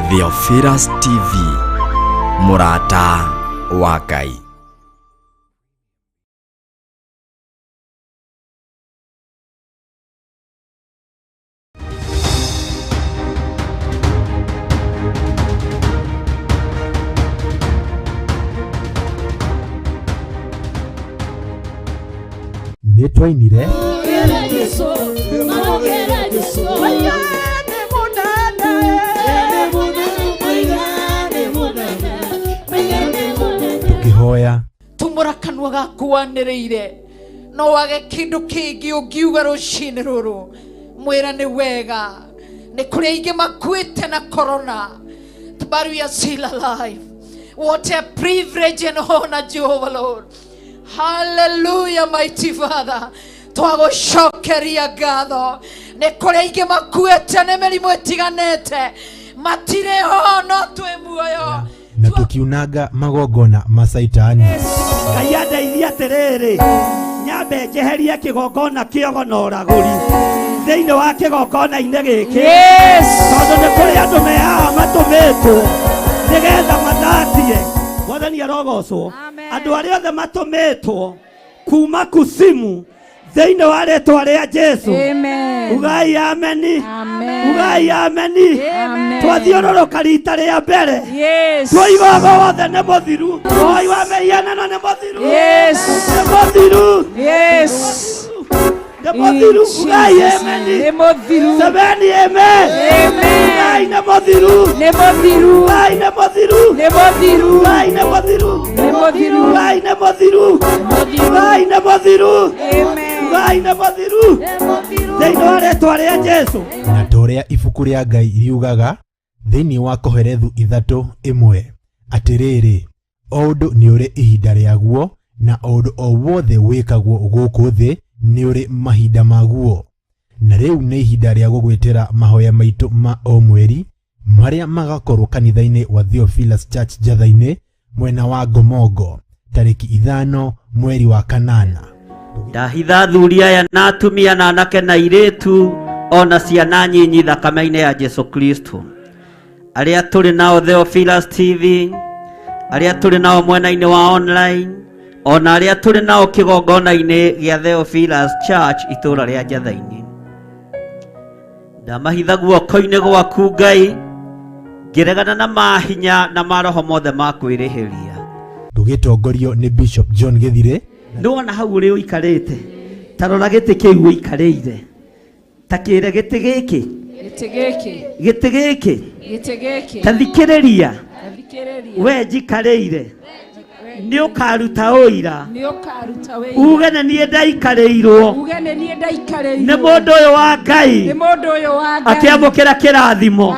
Theophilus TV, Murata wa Ngai. Nitwainire tukihoya tumura kanwa gaku wanĩrĩire no wage kĩndũ kĩngĩ ũngiuga rũcinĩ rũrũ mwĩra nĩ wega nĩ kũrĩ aingĩ makuĩte na corona but we are still alive. What a privilege and honor, Jehovah Lord. Hallelujah, mighty Father. Twagucokeria ngatho nĩ kũrĩ aingĩ makuĩte nĩ mĩrimũ ĩtiganĩte matirĩ ho no twĩ muoyo na tukiunanga magongona macaitani. Ngai andeithia atĩrĩrĩ nyambe njeherie kĩgongona kĩogo na ũragũri thĩinĩ wa kĩgongona-inĩ gĩkĩ tondũ nĩ kũrĩ andũ mehaha matũmĩtwo nĩgetha mathatie. Mwathani arogocwo. Andũ arĩa othe matũmĩtwo kuma kusimu thĩinĩ wa rĩĩtwa rĩa Jesu. Ugai ameni. Ugai ameni. Twathiũrũrũka rita rĩa mbere twoigaga wothe nĩ mũthiru. Woi wa mĩhianano nĩ mũthiru. Nĩ mũthiru. Nĩ mũthiru. Ugai ameni. Nĩ mũthiru. Semeni amen. Ugai nĩ mũthiru. Nĩ mũthiru. Ugai nĩ mũthiru. Nĩ mũthiru. Ugai nĩ mũthiru. Nĩ mũthiru. Ugai nĩ mũthiru. Ugai nĩ mũthiru. Ugai nĩ mũthiru. Thĩinĩ wa rĩĩtwa rĩa Jesu. Na torĩa ibuku rĩa Ngai riugaga thĩinĩ wa Koherethu 3:1 atĩrĩrĩ, o ũndũ nĩ ũrĩ ihinda rĩaguo na o ũndũ o wothe wĩkagwo gũkũ thĩ nĩ ũrĩ mahinda maguo. Na rĩu nĩ ihinda rĩa gũgwĩtĩra mahoya maitũ ma o mweri marĩa magakorwo kanitha-inĩ wa Theophilus Church Njatha-inĩ mwena wa Ngomongo tarĩki 5 mweri wa kanana. Ndahitha athuri aya na atumia na anake na airĩtu ona ciana nyinyi thakame-inĩ ya Jesu Kristo. Arĩa tũrĩ nao Theophilus TV, arĩa tũrĩ nao mwena-inĩ wa online, ona arĩa tũrĩ nao kĩgongona-inĩ gĩa Theophilus Church itũũra rĩa Njatha-inĩ. Ndamahitha guoko-inĩ gwaku Ngai, ngĩregana na mahinya na maroho mothe ma kwĩrĩhĩria. Tũgĩtongorio nĩ Bishop John Gĩthire. Ndona hau ũrĩ ũikarĩte tarora gĩtĩ kĩu ũikarĩire ta kĩre gĩtĩ gĩkĩ ta thikĩrĩria we njikarĩire nĩ ũkaruta ũira uge nĩ niĩ ndaikarĩirwo nĩ mũndũ ũyũ wa Ngai akĩamũkĩra kĩrathimo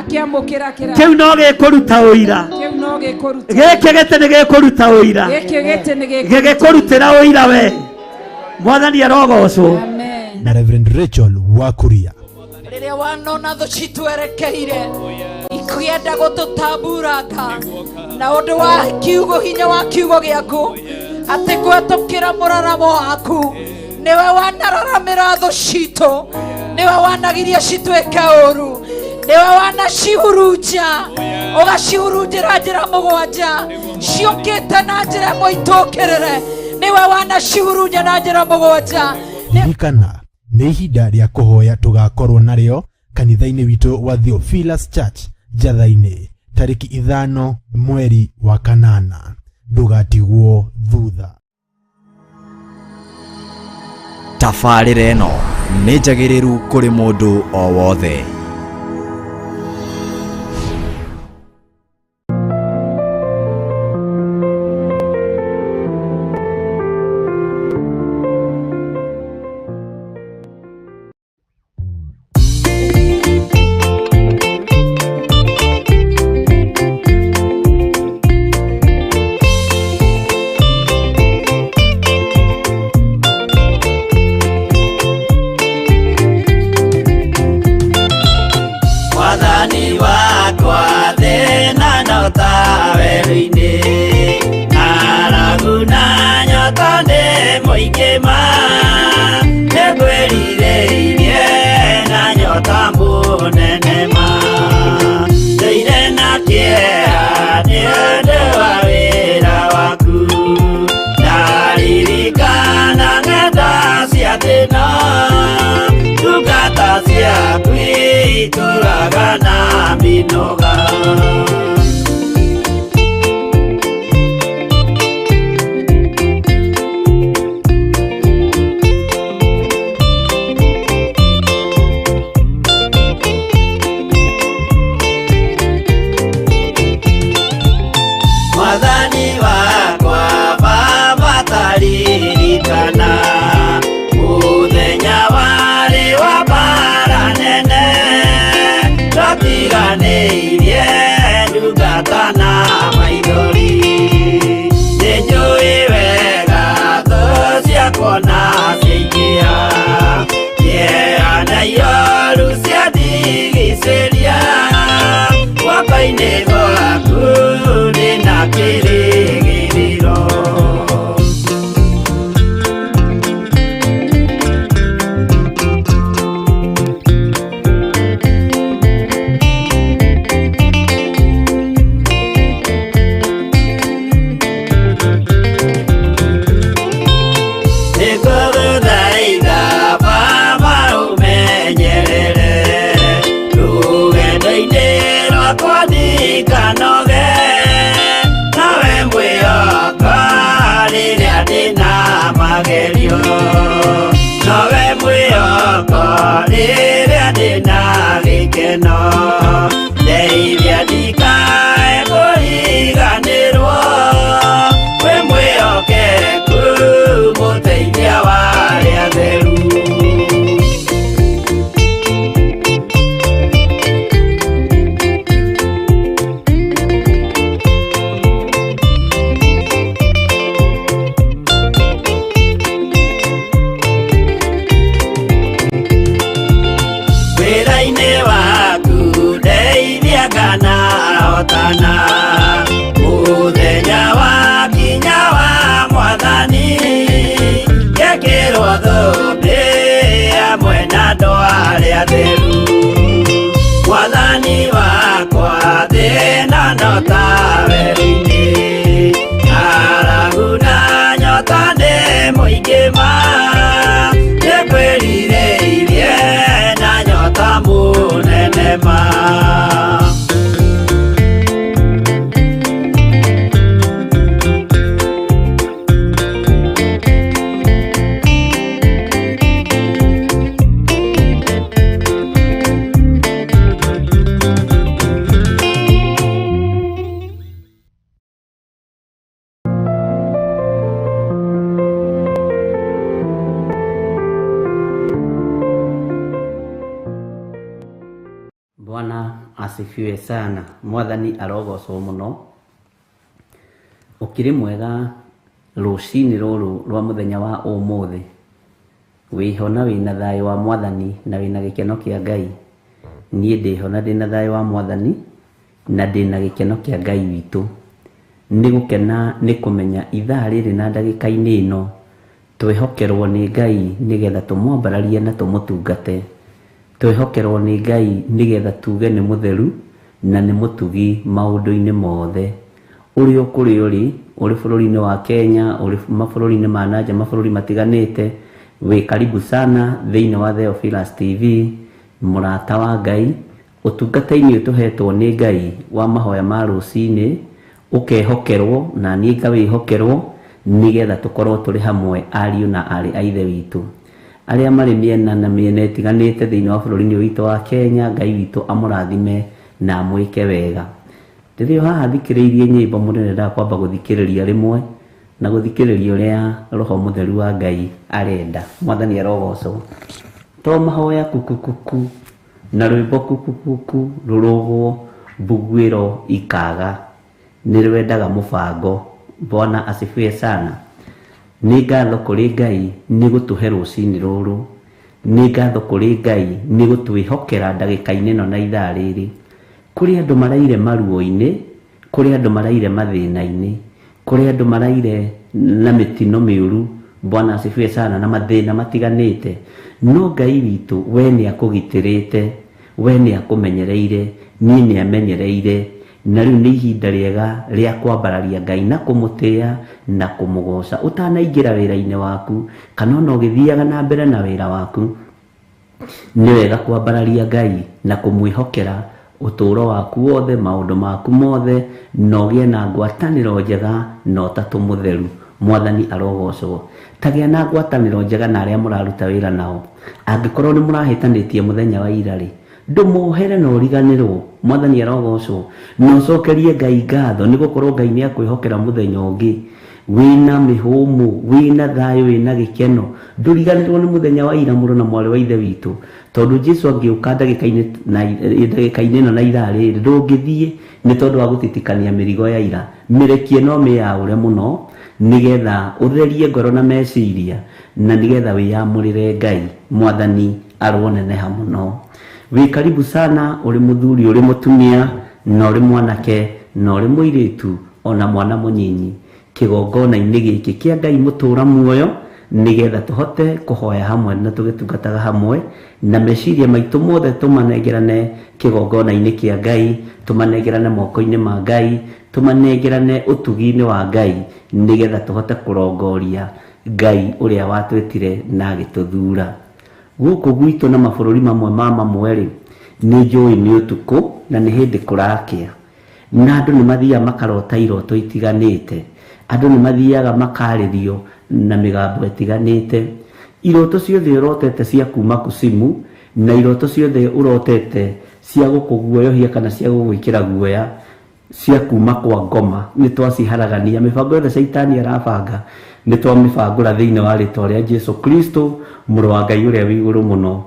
kĩu no gĩkũruta ũira gĩkĩ gĩtĩ nĩ gĩkũruta ũira gĩgĩkũrutĩra ũira we. Mwathani arogocwo. Na Reverend Rachel Wakuria. Rĩrĩa wanona thũ citwerekeire ikwenda gũtũtamburanga na ũndũ wa kiugo hinya wa kiugo gĩaku atĩ gwetũkĩra mũraramo waku nĩwe wanararamĩra thũ citũ nĩwe wanagiria citwĩke ũru nĩwe wanacihurunja ũgacihurunjĩra njĩra mũgwanja ciũkĩte na njĩra ĩmwe itũkĩrĩre nĩwe wanacihurunja na njĩra mũgwanja. Ririkana nĩ ihinda rĩa kũhoya tũgakorwo narĩo kanitha-inĩ witũ wa Theophilus Church Njatha-inĩ tarĩki 5 mweri wa kanana. Ndũgatigwo thutha. Tabarĩra ĩno nĩ njagĩrĩru kũrĩ mũndũ o wothe. ituraga na minoga. Mwathani wakwa baba taririkana muthenya warĩ wa mbara nene twatiganĩirie ndungata na maithori nĩnjũĩ wega thũ ciakwa na ciaingĩha kĩeha na ihoru ciandigicĩria guoko-inĩ gwaku ndĩna kĩrĩgĩrĩro. Nĩngũgũthaitha baba ũmenyerere rũgendo-inĩ rwakwa ndikanoge, nawe mwĩhoko rĩrĩa ndĩna magerio, nawe mwĩhoko rĩrĩa ndĩna gĩkeno, ndeithia ndikae kũriganĩrwo, wĩ mwĩhokeku mũteithia wa arĩa atheru. Wĩra-inĩ waku ndeithia nganahotana, mũthenya wakinya wa Mwathani ngekĩrwo thũmbĩ hamwe na andũ arĩa atheru. Mwathani wakwa thĩna no ta werũ-inĩ, ng'aragu na nyota nĩ mũingĩ ma, nĩngwĩrirĩirie na nyota mũnene ma. Bwana asifiwe sana. Mwathani arogocwo muno. Ukiri mwega rũcinĩ rũrũ rwa mũthenya wa ũmũthĩ, wĩho na wĩna thayũ wa Mwathani na wĩna gĩkeno kĩa Ngai. Niĩ ndĩho na ndĩna thayũ wa Mwathani na ndĩna gĩkeno kĩa Ngai witũ. Nĩ gũkena nĩ kũmenya ithaa rĩrĩ na ndagĩka-inĩ ĩno twĩhokerwo nĩ Ngai nĩgetha tũmwambararie na tũmũtungate. Twĩhokerwo nĩ Ngai nĩgetha tuge nĩ mũtheru na nĩ mũtugi maũndũ-inĩ mothe. Ũrĩ o kũrĩ ũrĩ bũrũri-inĩ wa Kenya, ũrĩ mabũrũri-inĩ ma nanja, mabũrũri matiganĩte, wĩ karibu sana thĩinĩ wa Theophilus TV, mũrata wa Ngai. Ũtungata-inĩ ũtũhetwo nĩ Ngai wa mahoya ma rũcinĩ, ũkehokerwo na niĩ ngawĩhokerwo nĩgetha tũkorwo tũrĩ hamwe ariũ na arĩ a ithe witũ. Arĩa marĩ mĩena na mĩena ĩtiganĩte thĩinĩ wa bũrũri-inĩ witũ wa Kenya, Ngai witũ amũrathime na amwĩke wega. Rĩrĩa haha thikĩrĩirie nyĩmbo mũnene kwamba gũthikĩrĩria rĩmwe na gũthikĩrĩria ũrĩa Roho Mũtheru wa Ngai arenda. Mwathani arogocwo. To mahoya kukukuku na rwĩmbo kukukuku rũrũgwo mbugwĩro ikaga, nĩ rwendaga mũbango. Bwana asifiwe sana. Nĩ ngatho kũrĩ Ngai nĩ gũtũhe rũcinĩ rũrũ, nĩ ngatho kũrĩ Ngai nĩ gũtwĩhokera ndagĩka-inĩ ĩno na ithaa rĩrĩ. Kũrĩ andũ maraire maruo-inĩ, kũrĩ andũ maraire mathĩna-inĩ, kũrĩ andũ maraire na mĩtino mĩũru. Bwana asifiwe sana, na mathĩna matiganĩte. No Ngai witũ we nĩ akũgitĩrĩte, we nĩ akũmenyereire, niĩ nĩ amenyereire, na rĩu nĩ ihinda rĩega rĩa kwambararia Ngai na kũmũtĩĩa na kũmũgoca. Ũtanaingĩra wĩra-inĩ waku kana ona ũgĩthiaga na mbere na wĩra waku, nĩ wega kwambararia Ngai na kũmwĩhokera ũtũũro waku wothe, maũndũ maku mothe, na ũgĩe na ngwatanĩro njega na ũtatũ mũtheru. Mwathani arogocwo. Tagĩa na ngwatanĩro njega na arĩa mũraruta wĩra nao. Angĩkorwo nĩ mũrahĩtanĩtie mũthenya wa ira rĩ, ndũmohere na ũriganĩrwo. Mwathani arogocwo. Na ũcokerie Ngai ngatho nĩ gũkorwo Ngai nĩ akwĩhokera mũthenya ũngĩ wĩna mĩhũmũ, wĩna thayũ, wĩna gĩkeno. Ndũriganĩrwo nĩ mũthenya wa ira, mũrũ na mwarĩ wa ithe witũ, tondũ Jesũ angĩũka ndagĩka-inĩ ĩno na ira rĩrĩ, ndũngĩthiĩ nĩ tondũ wa gũtitikania mĩrigo ya ira. Mĩrekie no mĩyaũre mũno nigetha ũtherie ngoro na meciria na nigetha wĩyamũrĩre Ngai. Mwathani aroneneha mũno. Wĩ karibu sana, ũrĩ mũthuri, ũrĩ mũtumia, na ũrĩ mwanake, na ũrĩ mũirĩtu, ona mwana mũnyinyi, kĩgongona-inĩ gĩkĩ kĩa Ngai mũtũra muoyo, nigetha tũhote kũhoya hamwe na tũgĩtungataga hamwe, na meciria maitũ mothe tũmanengerane kĩgongona-inĩ kĩa Ngai, tũmanengerane moko-inĩ ma Ngai, tũmanengerane ũtugi-inĩ wa Ngai, nigetha tũhote kũrongoria Ngai ũrĩa watwĩtire na agĩtũthura. Gũkũ gwitũ na mabũrũri mamwe rĩ, nĩ njũĩ nĩ ũtukũ na nĩ hĩndĩ kũrakĩa, na andũ nĩ mathiaga makarota iroto itiganĩte. Andũ nĩ mathiaga makarĩrio na mĩgambo ĩtiganĩte. Iroto ciothe ũrotete cia kuma kusimu, na iroto ciothe ũrotete cia gũkũguoyohia kana cia gũgwĩkĩra guoya, cia kuma kwa ngoma, nĩ twaciharagania. Mĩbango yothe Shaitani arabanga nĩ twamĩbangũra thĩinĩ wa rĩtwa rĩa Jesũ Kristo, mũrũ wa Ngai ũrĩa wĩ igũrũ mũno.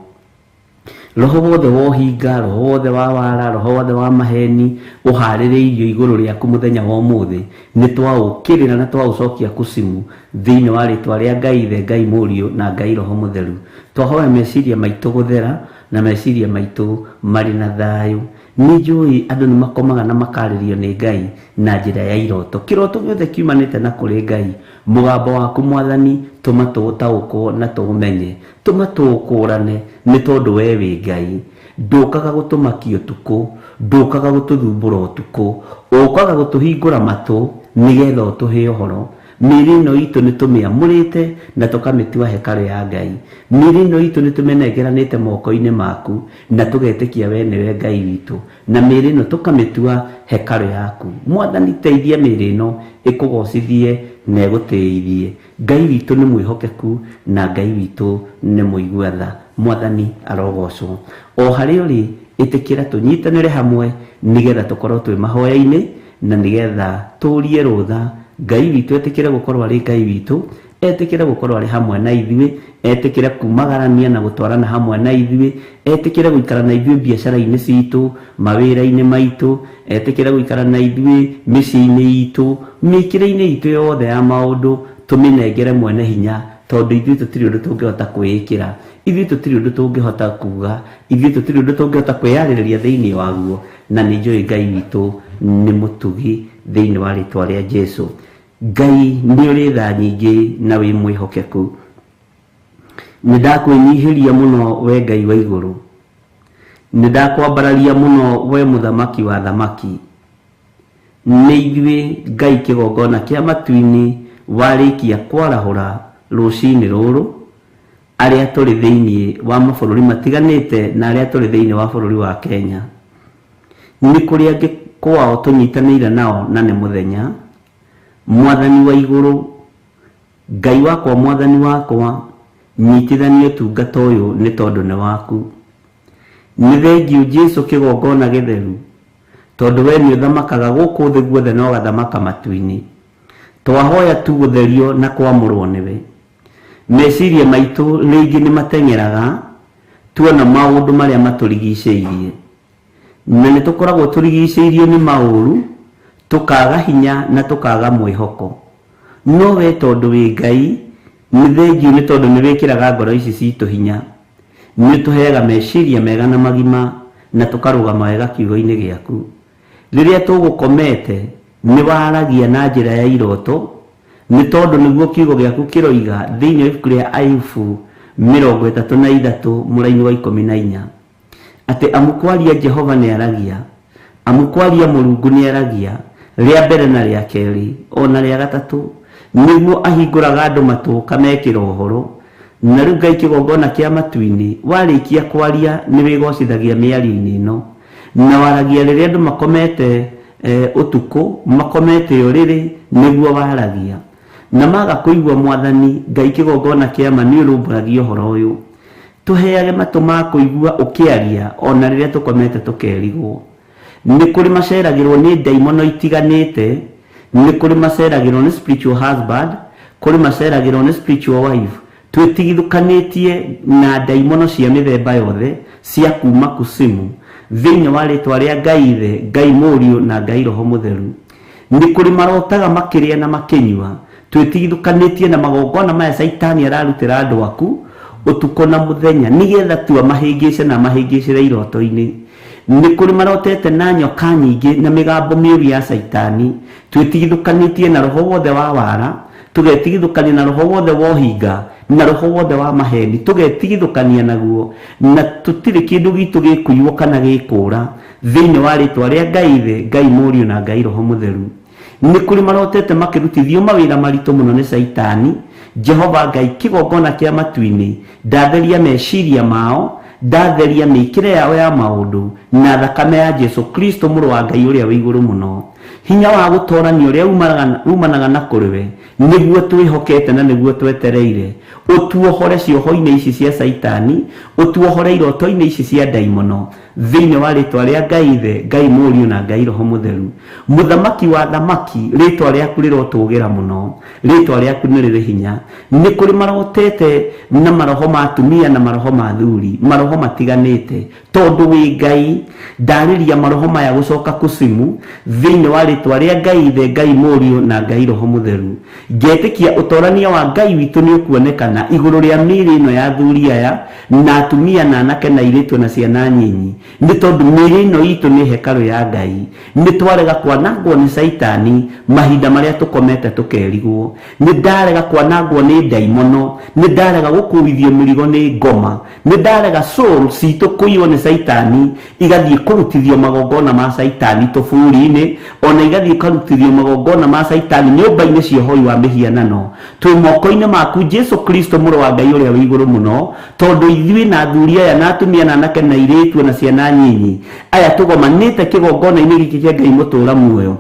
Roho wothe wa ũhinga, roho wothe wa wara, roho wothe wa maheni ũharĩrĩirio igũrũ rĩaku mũthenya wa ũmũthĩ, nĩ twaũkĩrĩra na twaũcokia kusimu thĩinĩ wa rĩtwa rĩa Ngai Ithe, Ngai Mũriũ na Ngai Roho Mũtheru. Twahoya meciria maitũ gũthera na meciria maitũ marĩ na thayũ. Nĩ njũĩ andũ nĩ makomaga na makarĩrio nĩ Ngai na njĩra ya iroto. Kĩroto gĩothe kiumanĩte na kũrĩ Ngai. Mũgambo waku Mwathani tũma tũũtaũkwo na tũũmenye, tũma tũũkũrane, nĩ tondũ we wĩ Ngai. Ndũkaga gũtũmakia ũtukũ, ndũkaga gũtũthumbũra ũtukũ, ũkaga gũtũhingũra matũ nigetha ũtũhe ũhoro. Mĩĩrĩ ĩno itũ nĩ tũmĩamũrĩte na tũkamĩtua hekarũ ya Ngai. Mĩĩrĩ ĩno itũ nĩ tũmĩnengeranĩte moko-inĩ maku na tũgetĩkia we nĩwe Ngai witũ, na mĩĩrĩ ĩno tũkamĩtua hekarũ yaku. Mwathani teithia mĩĩrĩ ĩno ĩkũgocithie na ĩgũtĩithie. Ngai witũ nĩ mwĩhokeku na Ngai witũ nĩ mũigua tha. Mwathani arogocwo. O harĩa ũrĩ, ĩtĩkĩra tũnyitanĩre hamwe nigetha tũkorwo twĩ mahoya-inĩ na nigetha tũrie rũtha. Ngai witũ etĩkĩre gũkorwo arĩ Ngai witũ, etĩkĩre gũkorwo arĩ hamwe na ithuĩ, etĩkĩre kumagarania na gũtwarana hamwe na ithuĩ, etĩkĩre gũikara na ithuĩ biacara-inĩ citũ, mawĩra-inĩ maitũ, etĩkĩre gũikara na ithuĩ mĩciĩ-inĩ itũ, mĩkĩre-inĩ itũ yothe ya maũndũ, tũmĩnengere mwene hinya, tondũ ithuĩ tũtirĩ ũndũ tũngĩhota kwĩĩkĩra, ithuĩ tũtirĩ ũndũ tũngĩhota kuga, ithuĩ tũtirĩ ũndũ tũngĩhota kwĩyarĩrĩria thĩinĩ waguo, na nĩ njũĩ Ngai witũ nĩ mũtugi thĩinĩ wa rĩtwa rĩa Jesũ. Ngai nĩ ũrĩ tha nyingĩ na wĩ mwĩhokeku. Nĩ ndakwĩnyihĩria mũno we Ngai wa igũrũ, nĩ ndakwambararia mũno we mũthamaki wa thamaki. Nĩ ithuĩ Ngai kĩgongona kĩa matu-inĩ warĩkia kwarahũra rũcinĩ rũrũ, arĩa tũrĩ thĩinĩ wa mabũrũri matiganĩte na arĩa tũrĩ thĩinĩ wa bũrũri wa Kenya. Nĩ kũrĩ angĩ kwao tũnyitanĩire nao na nĩ mũthenya. Mwathani wa igũrũ, Ngai wakwa, Mwathani wakwa, nyitithania ũtungata ũyũ nĩ tondũ nĩ waku. Nĩ thengiũ Jesũ kĩgongona gĩtheru, tondũ we nĩ ũthamakaga gũkũ thĩ guothe na ũgathamaka matu-inĩ. Twahoya tu gũtherio na kwamũrwo nĩwe. Meciria maitũ rĩngĩ nĩ mateng'eraga tuona maũndũ marĩa matũrigicĩirie, na nĩ tũkoragwo tũrigicĩirio nĩ maũru, tũkaga hinya na tũkaga mwĩhoko. No we tondũ wĩ Ngai, nĩ thengiũ nĩ tondũ nĩ wĩkĩraga ngoro ici citũ hinya, nĩ tũheaga meciria mega na magima na tũkarũgama wega kiugo-inĩ gĩaku. Rĩrĩa tũgũkomete nĩ waragia na njĩra ya iroto, nĩ tondũ nĩguo kiugo gĩaku kĩroiga thĩinĩ wa ibuku rĩa Ayubu 33 mũraini wa 14, atĩ amukwaria Jehova nĩ aragia, amukwaria Mũrungu nĩ aragia, rĩa mbere na rĩa kerĩ ona rĩa gatatũ, nĩguo ahingũraga andũ matũ kamekĩra ũhoro, na rĩu Ngai kĩgongona kĩa matu-inĩ warĩkia kwaria nĩ wĩgocithagia mĩario-inĩ ĩno na waragia rĩrĩa andũ makomete ũtukũ makomete ũrĩrĩ nĩguo waragia na maga kũigua Mwathani Ngai kĩgongona kĩa ma nĩ ũrũmbũragia ũhoro ũyũ tũheage matũ ma kũigua ũkĩaria ona rĩrĩa tũkomete tũkerigwo nĩ kũrĩ maceragĩrwo nĩ ndaimono itiganĩte nĩ kũrĩ maceragĩrwo nĩ spiritual husband kũrĩ maceragĩrwo nĩ spiritual wife twĩtigithũkanĩtie na ndaimono cia mĩthemba yothe cia kuma kusimu thĩinĩ wa rĩtwa rĩa Ngai Ithe Ngai Mũriũ na Ngai Roho Mũtheru nĩ kũrĩ marotaga makĩrĩa na makĩnyua twĩtigithũkanĩtie na magongona maya Saitani ararutĩra andũ aku ũtukũ na mũthenya nĩgetha tu amahĩngĩce na amahĩngĩcĩre iroto-inĩ nĩ kũrĩ marotete na nyoka nyingĩ na mĩgambo mĩũru ya Saitani twĩtigithũkanĩtie na roho wothe wa wara tugetigithũkania na roho wothe wa ũhinga na roho wothe wa maheni tugetigithũkania naguo na tũtirĩ kĩndũ gitũ gĩkũiywo kana gĩkũra thĩinĩ wa rĩtwa rĩa Ngai Ithe Ngai Mũriũ na Ngai Roho Mũtheru nĩ kũrĩ marotete makĩrutithio mawĩra maritũ mũno nĩ Saitani Jehova Ngai kĩgongona kĩa matu-inĩ ndatheria meciria mao ndatheria mĩkĩre yao ya maũndũ na thakame ya Jesu Kristo mũrũ wa Ngai ũrĩa wĩ igũrũ mũno hinya wa gũtorania ũrĩa umanaga na kũrĩwe nĩguo twĩhokete na nĩguo twetereire ũtuohore cioho-inĩ ici cia Saitani ũtuohore iroto-inĩ ici cia ndaimono thĩinĩ wa rĩtwa rĩa Ngai Ithe Ngai Mũriũ na Ngai Roho Mũtheru mũthamaki wa thamaki rĩtwa rĩaku rĩrotũgĩra mũno rĩtwa rĩaku nĩ rĩrĩ hinya nĩ kũrĩ marotete na maroho ma atumia na maroho ma athuri maroho matiganĩte tondũ wĩ Ngai ndarĩria maroho maya gũcoka kusimu thĩinĩ wa rĩtwa rĩa Ngai Ithe Ngai Mũriũ na Ngai Roho Mũtheru ngetĩkia ũtorania wa Ngai witũ nĩ ũkuonekana igũrũ rĩa mĩĩrĩ ĩno ya athuri aya na atumia na anake na airĩtu na ciana nyinyi nĩ tondũ mĩĩrĩ ĩno itũ nĩ hekarũ ya Ngai nĩ twarega kwanangwo nĩ Saitani mahinda marĩa tũkomete tũkerigwo nĩ ndarega kwanangwo nĩ ndaimono nĩ ndarega gũkuithio mĩrigo nĩ ngoma nĩ ndarega soul citũ kũiywo nĩ Saitani igathiĩ kũrutithio magongona ma Saitani tũbũri-inĩ ona igathiĩ kũrutithio magongona ma Saitani nyũmba-inĩ cia ũhoi wa mĩhianano twĩ moko-inĩ maku Jesu Kristo mũrũ wa Ngai ũrĩa wĩ igũrũ mũno tondũ ithuĩ na athuri aya na atumia na anake na airĩtu na ciana nyinyi aya tũgomanĩte kĩgongona-inĩ gĩkĩ kĩa Ngai mũtũra muoyo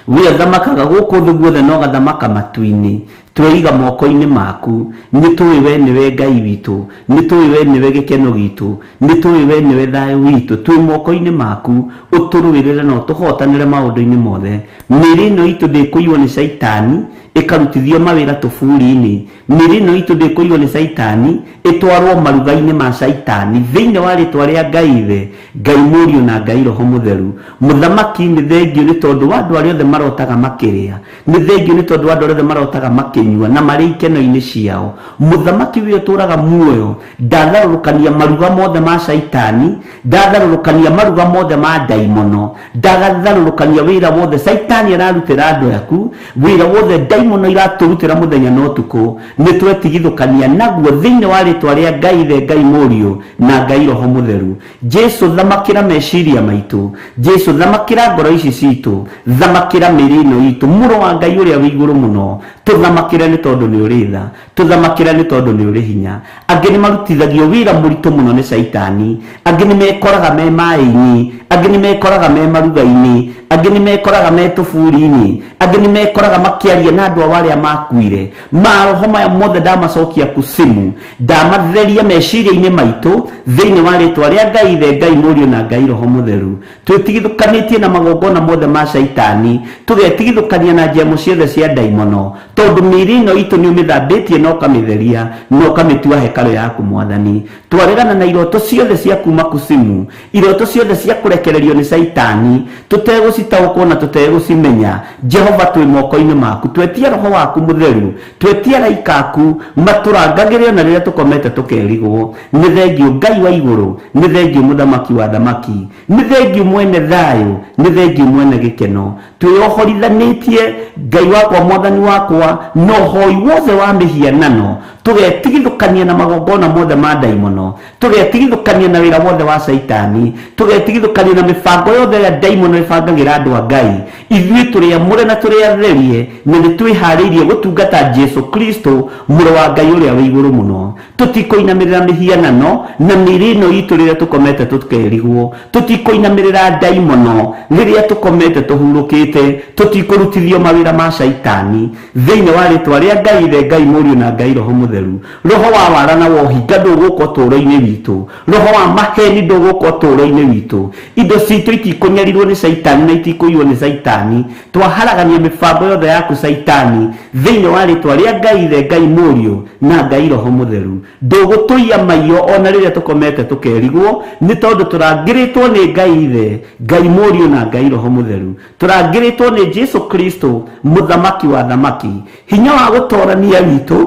we athamakaga gũkũ thĩ guothe no gathamaka matu-inĩ tweiga moko-inĩ maku nĩ tũĩ we nĩwe Ngai witũ nĩ tũĩ we nĩwe gĩkeno gitũ nĩ tũĩ we nĩwe thayũ witũ twĩ moko-inĩ maku ũtũrũĩrĩre na ũtũhotanĩre maũndũ-inĩ mothe mĩĩrĩ ĩno itũ ndĩkũiywo nĩ Saitani ĩkarutithio mawĩra tũbũri-inĩ mĩĩrĩ ĩno itũ ndĩkũiywo nĩ Saitani ĩtwarwo maruga-inĩ ma Saitani thĩinĩ wa rĩtwa rĩa Ngai Ithe Ngai Mũriũ na Ngai Roho Mũtheru mũthamaki nĩ thengio nĩ tondũ wa andũ arĩa othe marotaga makĩrĩa nĩ thengio nĩ tondũ wa andũ arĩa othe marotaga makĩnyua na marĩ ikeno-inĩ ciao mũthamaki wĩ ũtũraga muoyo ndatharũrũkania maruga mothe ma Saitani ndatharũrũkania maruga mothe ma ndaimono ndatharũrũkania wĩra wothe Saitani ararutĩra andũ aku wĩra wothe ndaimono iratũrutĩra mũthenya na ũtukũ nĩ twetigithũkania naguo thĩinĩ wa rĩtwa rĩa Ngai Ithe Ngai Mũriũ na Ngai Roho Mũtheru Jesu thamakĩra meciria maitũ Jesu thamakĩra ngoro ici citũ thamakĩra mĩĩrĩ ĩno itũ mũrũ wa Ngai ũrĩa wĩ igũrũ mũno tũthamakĩre nĩ tondũ nĩ ũrĩ tha tũthamakĩre nĩ tondũ nĩ ũrĩ hinya angĩ nĩ marutithagio wĩra mũritũ mũno nĩ Saitani angĩ nĩ mekoraga me maĩ-inĩ angĩ nĩ mekoraga me maruga-inĩ angĩ nĩ mekoraga me tũbũri-inĩ angĩ nĩ mekoraga makĩaria na andũ arĩa makuire maroho maya mothe ndamacokia kusimu ndamatheria meciria-inĩ maitũ thĩinĩ wa rĩtwa rĩa Ngai Ithe Ngai Mũriũ na Ngai Roho Mũtheru twĩtigithũkanĩtie na magongona mothe ma Saitani tũgetigithũkania na njemo ciothe cia ndaimono tondũ mĩĩrĩ ĩno itũ nĩ ũmĩthambĩtie na ũkamĩtheria na ũkamĩtua hekarũ yaku Mwathani twaregana na iroto ciothe cia kuma kusimu iroto ciothe cia kũrekererio nĩ Saitani tũtegũcitaũkwo na tũtegũcimenya Jehova twĩ moko-inĩ maku twetia Roho waku Mũtheru twetia araika aku matũrangagĩre na rĩrĩa tũkomete tũkerigwo nĩ thengio Ngai wa igũrũ nĩ thengio mũthamaki wa thamaki nĩ thengio mwene thayũ nĩ thengio mwene gĩkeno twĩyohorithanĩtie Ngai wakwa Mwathani wakwa no hoi wothe wa mĩhianano tugetigithukania na magongona mothe ma ndaimono, tugetigithukania na wira wothe wa Saitani, tugetigithukania na mibango yothe ya ndaimono ibangagira andu a Ngai. Ithuĩ tũrĩ amũre na tũrĩ atherie na nĩ twĩharĩirie gũtungata Jesu Kristo mũrũ wa Ngai ũrĩa wĩ igũrũ mũno. Tũtikũinamĩrĩra mĩhianano na mĩĩrĩ ĩno itũ rĩrĩa tũkomete tũkerigwo, tũtikũinamĩrĩra ndaimono rĩrĩa tũkomete tũhurũkĩte, tũtikũrutithio mawĩra ma Saitani thĩinĩ wa rĩtwa rĩa Ngai Ithe, Ngai Mũriũ na Ngai Roho Mũtheru. Roho wa wara na wohinga ndũgũka ũtũũro-inĩ witũ, roho wa maheni ndũgũka ũtũũro-inĩ witũ. Indo citũ itikũnyarirwo nĩ Saitani na itikũiywo nĩ Saitani. Twaharagania mĩbango yothe yaku Saitani thĩinĩ wa rĩtwa rĩa Ngai Ithe, Ngai Mũriũ na Ngai Roho Mũtheru. Ndũgũtũiya maiyo ona rĩrĩa tũkomete tũkerigwo, nĩ tondũ tũrangĩrĩtwo nĩ Ngai Ithe, Ngai Mũriũ na Ngai Roho Mũtheru. Tũrangĩrĩtwo nĩ Jesu Kristo mũthamaki wa thamaki. Hinya wa gũtoorania witũ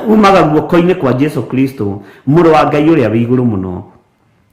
umaga guoko-inĩ kwa Jesu Kristo mũrũ wa Ngai ũrĩa wĩ igũrũ mũno.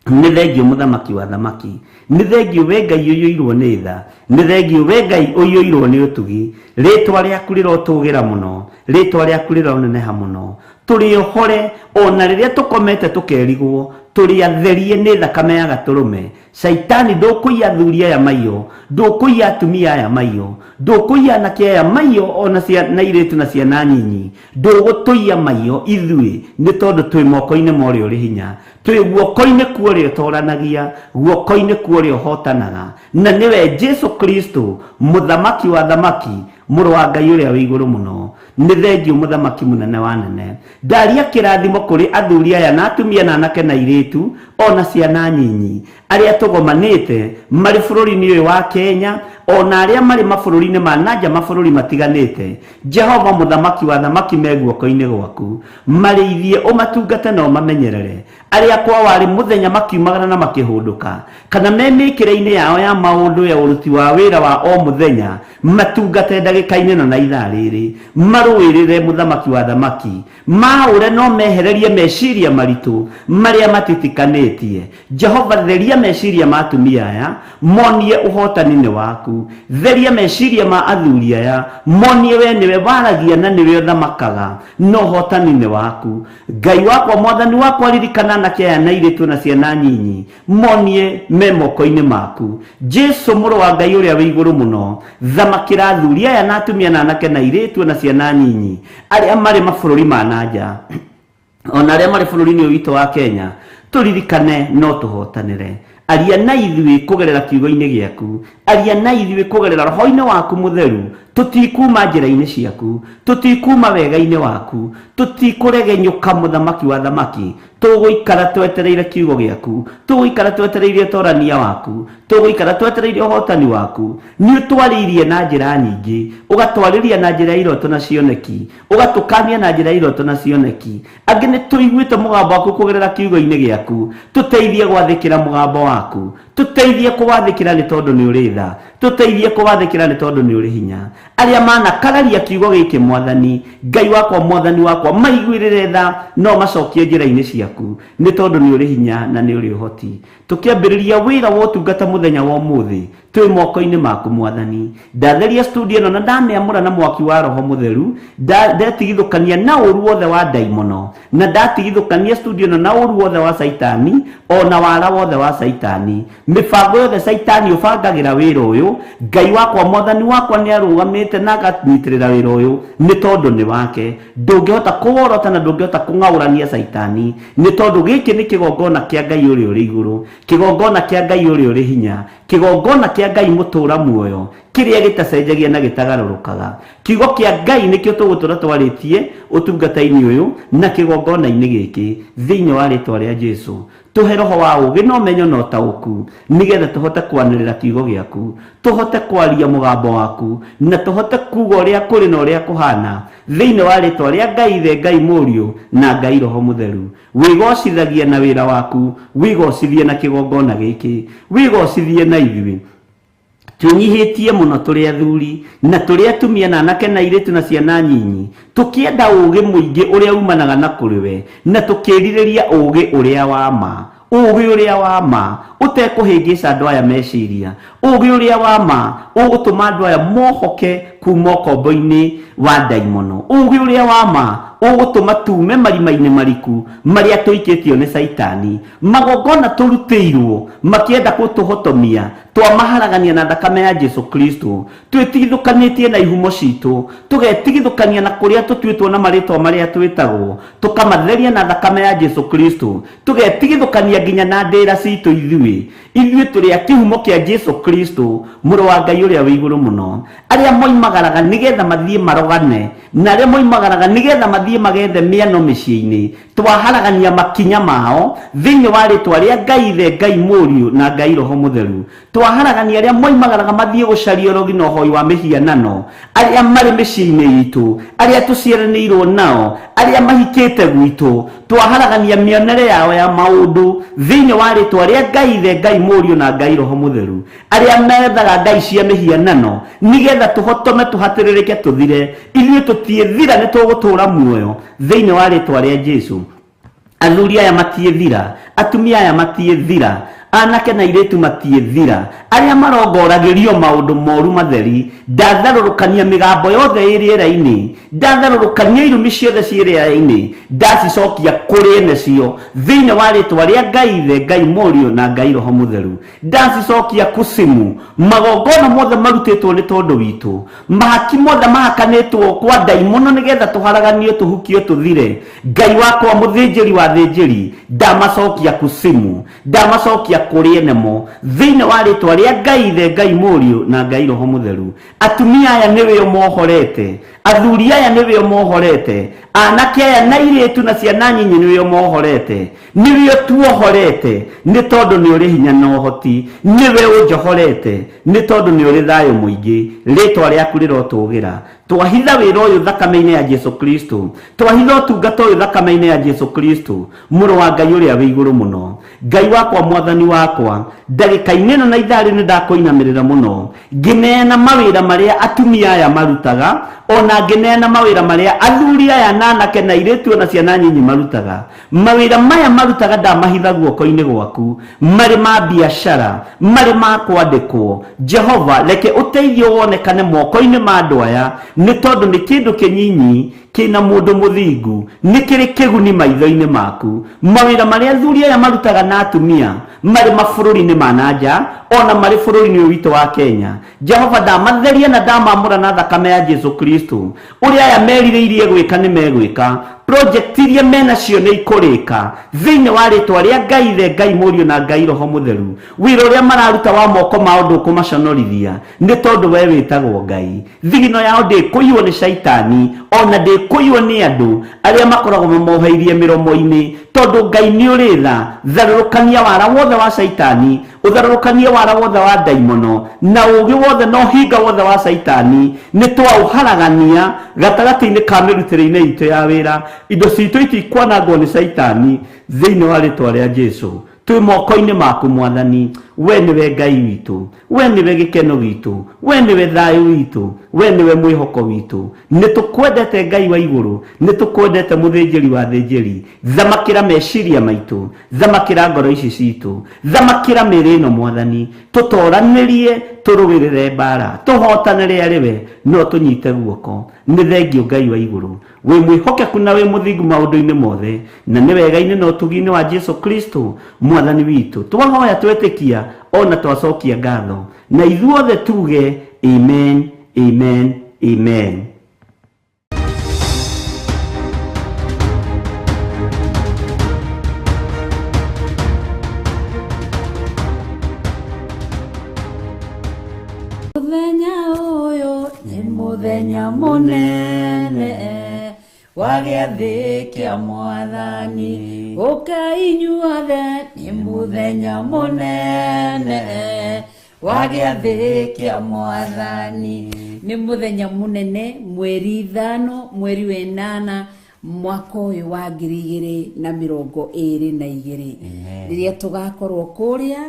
Nĩ thengio mũthamaki wa thamaki, nĩ thengio we Ngai ũiyũirwo nĩ tha, nĩ thengio we Ngai ũiyũirwo nĩ ũtugi. Rĩtwa rĩaku rĩrotũgĩra mũno, rĩtwa rĩaku rĩroneneha mũno. Tũrĩ ohore ona rĩrĩa tũkomete tũkerigwo, tũrĩ atherie nĩ thakame ya gatũrũme. Saitani ndũkũiya athuri aya maiyũ, ndũkũiya atumia aya maiyũ, ndũkũiya anake aya maiyũ ona na airĩtu na ciana nyinyi, ndũgũtũiya maiyũ ithuĩ, nĩ tondũ twĩ moko-inĩ ma ũrĩa ũrĩ hinya, twĩ guoko-inĩ kwa ũrĩa ũtooranagia, guoko-inĩ kwa ũrĩa ũhotanaga, na nĩwe Jesu Kristo mũthamaki wa thamaki, mũrũ wa Ngai ũrĩa wĩ igũrũ mũno. Nĩ thengio mũthamaki mũnene wa nene. Ndaria kĩrathimo kũrĩ athuri aya na atumia na anake na airĩtu ona ciana nyinyi arĩa tũgomanĩte marĩ bũrũri-inĩ ũyũ wa Kenya, ona arĩa marĩ mabũrũri-inĩ ma nanja, mabũrũri matiganĩte. Jehova mũthamaki wa thamaki me guoko-inĩ gwaku, marĩithie ũmatungate na ũmamenyerere. Arĩa kwa warĩ mũthenya makiumagara na makĩhũndũka, kana me mĩkĩre-inĩ yao ya maũndũ ya ũruti wa wĩra wa o mũthenya, matungate ndagĩka-inĩ na ithaa rĩrĩ, marũĩrĩre mũthamaki wa thamaki, maũre no mehererie meciria maritũ marĩa matitikanĩtie. Jehova, theria meciria ma atumia aya, monie ũhotani-inĩ waku. Theria meciria ma athuri aya, monie we nĩwe waragia na nĩwe ũthamakaga no ũhotani-inĩ waku. Ngai wakwa, mwathani wakwa, ririkana anake aya na airĩtu na ciana nyinyi, monie me moko-inĩ maku. Jesu mũrũ wa Ngai ũrĩa wĩ igũrũ mũno, thamakĩra athuri aya na atumia na anake na airĩtu na ciana nyinyi arĩa marĩ mabũrũri ma nanja ona arĩa marĩ bũrũri-inĩ ũyũ witũ wa Kenya. Tũririkane no tũhotanĩre. Aria na ithuĩ kũgerera kiugo-inĩ gĩaku, aria na ithuĩ kũgerera roho-inĩ waku mũtheru. Tũtikuma njĩra-inĩ ciaku, tũtikuma wega-inĩ waku, tũtikũregenyũka mũthamaki wa thamaki. Tũgũikara twetereire kiugo gĩaku, tũgũikara twetereire ũtorania waku, tũgũikara twetereire ũhotani waku. Nĩ ũtwarĩirie na njĩra nyingĩ, ũgatwarĩria na njĩra iroto na cioneki, ũgatũkania na njĩra iroto na cioneki. Angĩ nĩ tũiguĩte mũgambo waku kũgerera kiugo-inĩ gĩaku. Tũteithie gwathĩkĩra mũgambo waku, tũteithie kũwathĩkĩra nĩ tondũ nĩ ũrĩ tha, tũteithie kũwathĩkĩra nĩ tondũ nĩ ũrĩ hinya. Arĩa manakararia kiugo gĩkĩ mwathani, Ngai wakwa, mwathani wakwa, maiguĩrĩre tha no macokie njĩra-inĩ ciaku, nĩ tondũ nĩ ũrĩ hinya na nĩ ũrĩ ũhoti. Tũkĩambĩrĩria wĩra wa ũtungata mũthenya wa ũmũthĩ, twĩ moko-inĩ maku mwathani. Ndatheria studio ĩno na ndamĩamũra na mwaki wa Roho Mũtheru, ndetigithũkania na ũru wothe wa ndaimono, na ndatigithũkania studio ĩno na ũru wothe wa Saitani ona wara wothe wa Saitani. Mĩbango yothe Saitani ũbangagĩra wĩra ũyũ, Ngai wakwa, mwathani wakwa, nĩ arũgamĩte na aganyitĩrĩra wĩra ũyũ nĩ tondũ nĩ wake. Ndũngĩhota kũworota na ndũngĩhota kũng'aũrania Saitani, nĩ tondũ gĩkĩ nĩ kĩgongona kĩa Ngai ũrĩa ũrĩ igũrũ, kĩgongona kĩa Ngai ũrĩa ũrĩ hinya, kĩgongona kĩa Ngai mũtũra muoyo, kĩrĩa gĩtacenjagia na gĩtagarũrũkaga. Kiugo kĩa Ngai nĩkĩo tũgũtũra twarĩtie ũtungata-inĩ ũyũ na kĩgongona-inĩ gĩkĩ thĩinĩ wa rĩtwa rĩa Jesu. Tũhe roho wa ũũgĩ na ũmenyo na ũtaũku, nĩgetha tũhote kwanĩrĩra kiugo gĩaku, tũhote kwaria mũgambo waku, na tũhote kuuga ũrĩa kũrĩ na ũrĩa kũhana thĩinĩ wa rĩtwa rĩa Ngai Ithe, Ngai Mũriũ na Ngai Roho Mũtheru. Wĩgocithagie na wĩra waku, wĩgocithie na kĩgongona gĩkĩ, wĩgocithie na ithuĩ. Tũnyihĩtie mũno tũrĩ athuri na tũrĩ atumia na anake na airĩtu na ciana nyinyi, tũkĩenda ũũgĩ mũingĩ ũrĩa umanaga na kũrĩ we, na tũkĩrirĩria ũũgĩ ũrĩa wa ma, ũũgĩ ũrĩa wa ma ũtekũhĩngĩca andũ aya meciria, ũũgĩ ũrĩa wa ma ũgũtũma andũ aya mohoke kuma ũkombo-inĩ wa ndaimono, ũũgĩ ũrĩa wa ma ũgũtũma tume marima-inĩ mariku marĩa tũikĩtio nĩ Saitani. Magongona tũrutĩirwo makĩenda gũtũhotomia, twamaharagania na thakame ya Jesu Kristo, twĩtigithũkanĩtie na ihumo citũ, tũgetigithũkania na kũrĩa tũtuĩtwo na marĩtwa marĩa twĩtagwo, tũkamatheria na thakame ya Jesu Kristo, tũgetigithũkania nginya na ndĩra citũ ithuĩ tũrĩ a kĩhumo kĩa Jesu Kristo, mũrũ wa Ngai ũrĩa wĩ igũrũ mũno, arĩa moimagaraga nĩgetha mathiĩ marogane, na arĩa moimagaraga nĩgetha mathiĩ magethe mĩano mĩciĩ-inĩ. Twaharagania makinya mao thĩinĩ wa rĩtwa rĩa Ngai Ithe, Ngai Mũriũ na Ngai Roho Mũtheru. Twaharagania arĩa moimagaraga mathiĩ gũcaria ũrogi na ũhoi wa mĩhianano, arĩa marĩ mĩciĩ-inĩ itũ, arĩa tũciaranĩirwo nao, arĩa mahikĩte gwitũ. Twaharagania mĩonere yao ya maũndũ thĩinĩ wa rĩtwa rĩa Ngai Ithe, Ngai Mũriũ na Ngai Roho Mũtheru, arĩa methaga ngai cia mĩhianano nĩgetha tũhotome tũhatĩrĩrĩke tũthire. Ithuĩ tũtiĩthira, nĩ tũgũtũũra muoyo thĩinĩ wa rĩtwa rĩa Jesu. Athuri aya matiĩthira, atumia aya matiĩthira, anake na airĩtu matiĩthira, arĩa marongoragĩrio maũndũ moru matheri. Ndatharũrũkania mĩgambo yothe ĩ rĩera-inĩ, ndatharũrũkania irumi ciothe ciĩ rĩera-inĩ, ndacicokia kũrĩ ene cio thĩinĩ wa rĩtwa rĩa Ngai Ithe, Ngai Mũriũ na Ngai Roho Mũtheru. Ndacicokia kusimu, magongona mothe marutĩtwo nĩ tondũ witũ, mahaki mothe mahakanĩtwo kwa ndaimono nĩgetha tũharaganio, tũhukio, tũthire. Ngai wakwa mũthĩnjĩri wa thĩnjĩri, ndamacokia kusimu, ndamacokia kũrĩ ene mo thĩinĩ wa rĩtwa rĩa Ngai Ithe, Ngai Mũriũ na Ngai Roho Mũtheru. Atumia aya nĩwe mohorete, athuri aya nĩwe mohorete, anake aya na airĩtu na ciana nyinyi nĩwe mohorete, nĩwe tuohorete nĩ tondũ nĩ ũrĩ hinya na ũhoti, nĩwe ũnjohorete nĩ tondũ nĩ ũrĩ thayũ mũingĩ, rĩtwa rĩaku rĩrotũgĩra. Twahitha wĩra ũyũ thakame-inĩ ya Jesu Kristo, twahitha ũtungata ũyũ thakame-inĩ ya Jesu Kristo, mũrũ wa Ngai ũrĩa wĩ igũrũ mũno. Ngai wakwa, mwathani wakwa, ndagĩka-inĩ ĩno na ithaa rĩrĩ nĩndakũinamĩrĩra mũno, ngĩneana mawĩra marĩa atumia aya marutaga, ona ngĩneana mawĩra marĩa athuri aya na anake na airĩtu na ciana nyinyi marutaga. Mawĩra maya marutaga ndamahitha guoko-inĩ gwaku, marĩ ma biacara, marĩ ma kwandĩkwo. Jehova, reke ũteithio wonekane moko-inĩ ma andũ aya, nĩ tondũ nĩ kĩndũ kĩnyinyi kĩna mũndũ mũthingu, nĩ kĩrĩ kĩguni maitho-inĩ maku. Mawĩra marĩa athuri aya marutaga na atumia marĩ mabũrũri-inĩ ma nanja, ona marĩ bũrũri-inĩ witũ wa Kenya. Jehova, ndamatheria na ndamamũra na thakame ya Jesu Kristo. Ũrĩa aya merirĩirie gwĩka nĩ megwĩka, project iria menacio nĩ ikũrĩka thĩinĩ wa rĩtwa rĩa Ngai Ithe, Ngai Mũriũ na Ngai Roho Mũtheru. Wĩra ũrĩa mararuta wa moko mao ndũkũmaconorithia, nĩ tondũ we wĩtagwo Ngai. Thigino yao ndĩkũiywo nĩ Saitani, ona ndĩkũiywo nĩ andũ arĩa makoragwo mamoheirie mĩromo-inĩ, tondũ Ngai nĩ ũrĩ tha. Tharũrũkania wara wothe wa Saitani, ũtharũrũkanie wara wothe wa ndaimono na ũũgĩ wothe na ũhinga wothe wa Saitani, nĩ twaũharagania gatagatĩ-inĩ ka mĩrutĩre-inĩ itũ ya wĩra. Indo citũ itikwanangwo nĩ Saitani thĩinĩ wa rĩtwa rĩa Jesu. Twĩ moko-inĩ maku Mwathani. We nĩwe Ngai witũ, we nĩwe gĩkeno gitũ, we nĩwe thayũ witũ, we nĩwe mwĩhoko witũ. Nĩtũkwendete Ngai wa igũrũ, nĩtũkwendete mũthĩnjĩri wa thĩnjĩri. Thamakĩra meciria maitũ, thamakĩra ngoro ici citũ, thamakĩra mĩĩrĩ ĩno Mwathani. Tũtoranĩrie, tũrũĩrĩre mbara, tũhotanĩre arĩwe, no tũnyite guoko. Nĩ thengio Ngai wa igũrũ, wĩ mwĩhokeku na wĩ mũthingu maũndũ-inĩ mothe, na nĩ wega-inĩ na ũtugi-inĩ wa Jesu Kristo Mwathani witũ. Twahoya twetĩkia, ona twacokia ngatho, na ithuothe tuge amen, amen, amen. Muthenya ũyũ nĩ mũthenya mũnene wa gĩathĩ kĩa Mwathani, ũka inyuothe, nĩ mũthenya mũnene wa gĩathĩ kĩa Mwathani. Nĩ mũthenya mũnene, mweri 5 mweri wa 8 mwaka ũyũ wa 2022, rĩrĩa tũgakorwo kũrĩa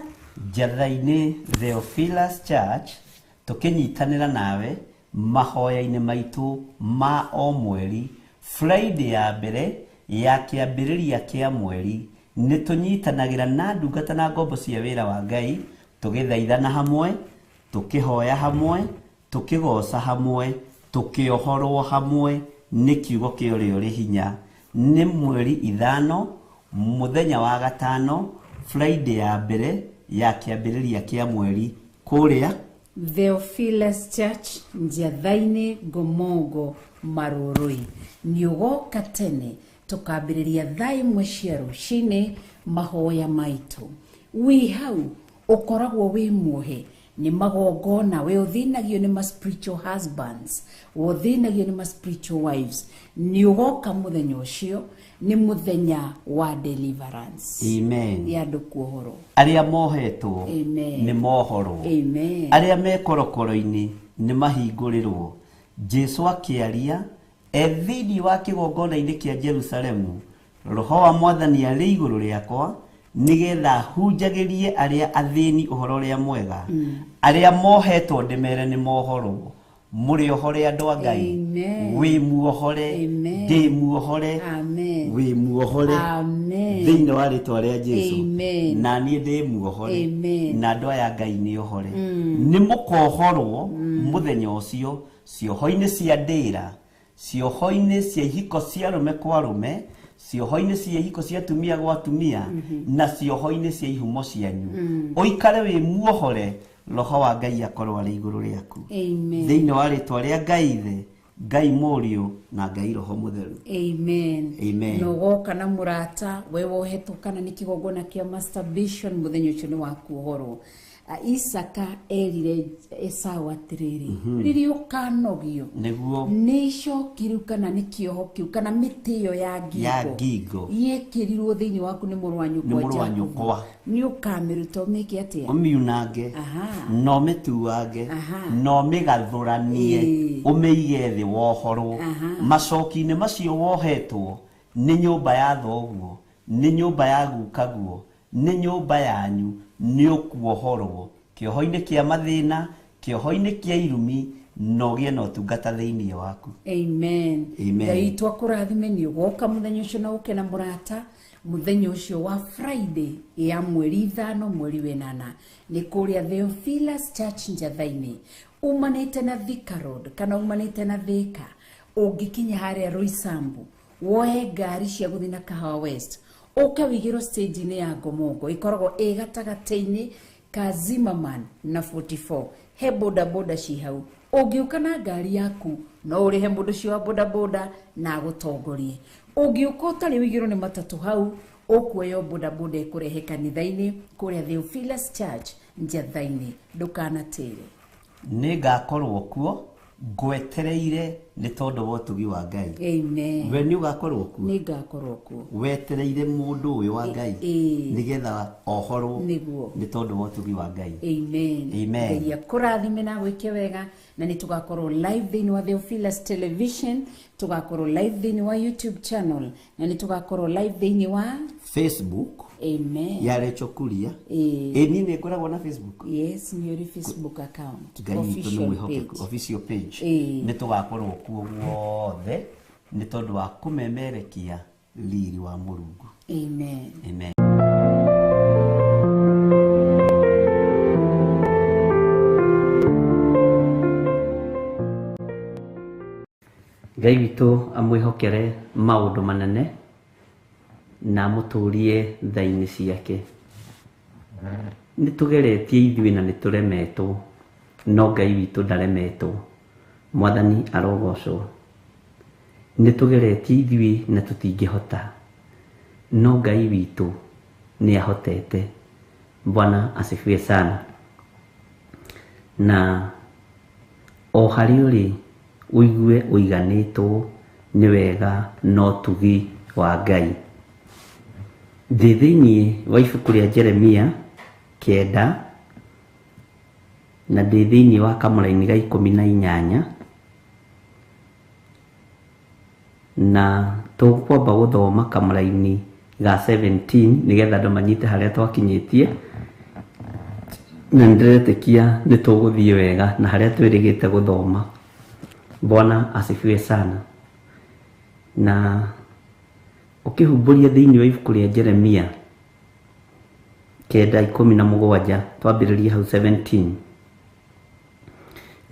Njatha-inĩ Theophilus Church, tũkĩnyitanĩra nawe mahoya-inĩ maitũ ma o mweri. Friday ya mbere ya kĩambĩrĩria kĩa mweri nĩ tũnyitanagĩra na ndungata na ngombo cia wĩra wa Ngai, tũgĩthaithana hamwe, tũkĩhoya hamwe, tũkĩgoca hamwe, tũkĩohorwo hamwe nĩ kiugo kĩa ũrĩa ũrĩ hinya. Nĩ mweri 5 mũthenya wa gatano Friday ya mbere ya kĩambĩrĩria kĩa mweri kũrĩa Theophilus Church Njathainĩ Ngomongo Marũrũi. Nĩũgoka tene tũkambĩrĩria thaa imwe cia rũcinĩ mahoya maitũ. Wĩ hau ũkoragwo wĩ muohe nĩ magongona we ũthinagio nĩ ma spiritual husbands, ũthinagio nĩ ma spiritual wives. Nĩũgoka mũthenya ũcio nĩ mũthenya wa deliverance. Amen. Ya andũ kuohoro. Arĩa mohetwo Amen. nĩ mohoro. Amen. Arĩa me korokoro-inĩ nĩ mahingũrĩrwo. Jesu akĩaria thĩinĩ wa kĩgongona-inĩ kĩa Jerusalemu, Roho wa Mwathani arĩ igũrũ rĩakwa nĩgetha hunjagĩrie arĩa athĩni ũhoro ũrĩa mwega. Arĩa mohetwo ndĩmere nĩ mohoro. Mũrĩ ohore andũ a Ngai. Wĩ muohore. Ndĩ muohore. Wĩ muohore. Thĩinĩ wa rĩtwa rĩa Jesu. Na niĩ ndĩ muohore. Na andũ aya Ngai nĩ ohore. Nĩ mũkohorwo mũthenya ũcio cioho-inĩ cia ndĩra, cioho-inĩ cia ihiko cia rũme kwa rũme, cioho-inĩ cia ihiko cia tumia gwa tumia, na cioho-inĩ cia ihumo cianyu. Ũikare wĩ muohore, Roho wa Ngai akorwo arĩ igũrũ rĩaku. Thĩinĩ wa rĩtwa rĩa Ngai Ithe, Ngai Mũriũ na Ngai Roho Mũtheru. Amen. Amen. Nogoka na mũrata we wohetwo kana nĩ kĩgongona kĩa masturbation mũthenya ũcio nĩ wa kuohorwo. Isaka erire Esau atĩrĩrĩ, rĩrĩa ũkanogio nĩguo nĩicokiru kana nĩ kĩoho kĩu kana mĩtĩ ĩyo ya ngingo yekĩrirwo thĩinĩ waku nĩ mũrũ wa nyũkwa nĩ ũkamĩruta ũmĩke atĩa? Ũmiunange, no mĩtuange, no mĩgathũranie, ũmĩige thĩ wohorwo. Macoki-inĩ macio wohetwo nĩ nyũmba ya thoguo, nĩ nyũmba ya gukaguo, nĩ nyũmba yanyu, nĩ ũkuohorwo kĩoho-inĩ kĩa mathĩna, kĩoho-inĩ kĩa irumi, no gĩe na ũtungata thĩinĩ waku. Amen. Ngai twakũrathime nĩ ũgoka mũthenya ũcio na ũke na mũrata mũthenya ũcio wa Friday ya mweri 5 mweri wenana nĩ kũrĩa Theophilus Church Njathainĩ. Umanĩte na Thika Road kana umanĩte na Thika, ũngĩkinya harĩa Roysambu woe ngari cia gũthiĩ na Kahawa West, ũka wĩigĩrwo stage-inĩ ya Ngomongo ĩkoragwo ĩ gatagatĩ-inĩ ka Zimmerman na 44. He bodaboda ci hau. Ũngĩũka na ngari yaku no ũrĩhe mũndũ ũcio wa bodaboda na agũtongorie. Ũngĩũka ũtarĩ wĩigĩrwo nĩ matatũ hau, ũkuoya bodaboda ĩkũrehe kanitha-inĩ kũrĩa Theophilus Church Njathainĩ. Ndũkanatĩre. Nĩ ngakorwo kuo ngwetereire nĩ tondũ wa ũtugi wa Ngai. Amen. We nĩ ũgakorwo kuo. Nĩ ngakorwo kuo. Wetereire mũndũ ũyũ wa Ngai nĩgetha ohorwo nĩ tondũ wa ũtugi wa Ngai. Amen. Amen. Ngai akũrathime na gwĩke wega na nĩ tũgakorwo live thĩinĩ wa Theophilus Television, tũgakorwo live thĩinĩ wa YouTube channel na nĩ tũgakorwo live thĩinĩ wa Facebook. Amen. Ya Rachel Kuria. Niĩ nĩ ngoragwo na Facebook. Yes, nĩ ũrĩ Facebook account. Official page. Nĩ tũgakorwo kuo guothe nĩ tondũ wa kũmemerekia riri wa Mũrungu. Amen. Amen. Ngai witũ amwĩhokere maũndũ manene na mũtũrie thainĩ ciake. Nĩ tũgeretie ithuĩ na nĩ tũremetwo, no Ngai witũ ndaremetwo. Mwathani arogocwo. Nĩ tũgeretie ithuĩ na tũtingĩhota, no Ngai witũ nĩ ahotete. Bwana asifiwe sana. Na o harĩ ũrĩ ũigue ũiganĩtwo nĩ wega no tugi wa Ngai. Thĩinĩ wa ibuku rĩa Jeremia 9 na thĩinĩ wa kamũra-inĩ ga 18 na tũkwamba gũthoma kamũra-inĩ ga 17 nĩgetha andũ manyite harĩa twakinyĩtie, na ndĩretĩkia nĩ tũgũthiĩ wega na harĩa twĩrĩgĩte gũthoma. Bwana asifiwe sana. Na ukihumburia thĩinĩ wa ibuku rĩa Jeremia 9:17 twambĩrĩrie hau 17,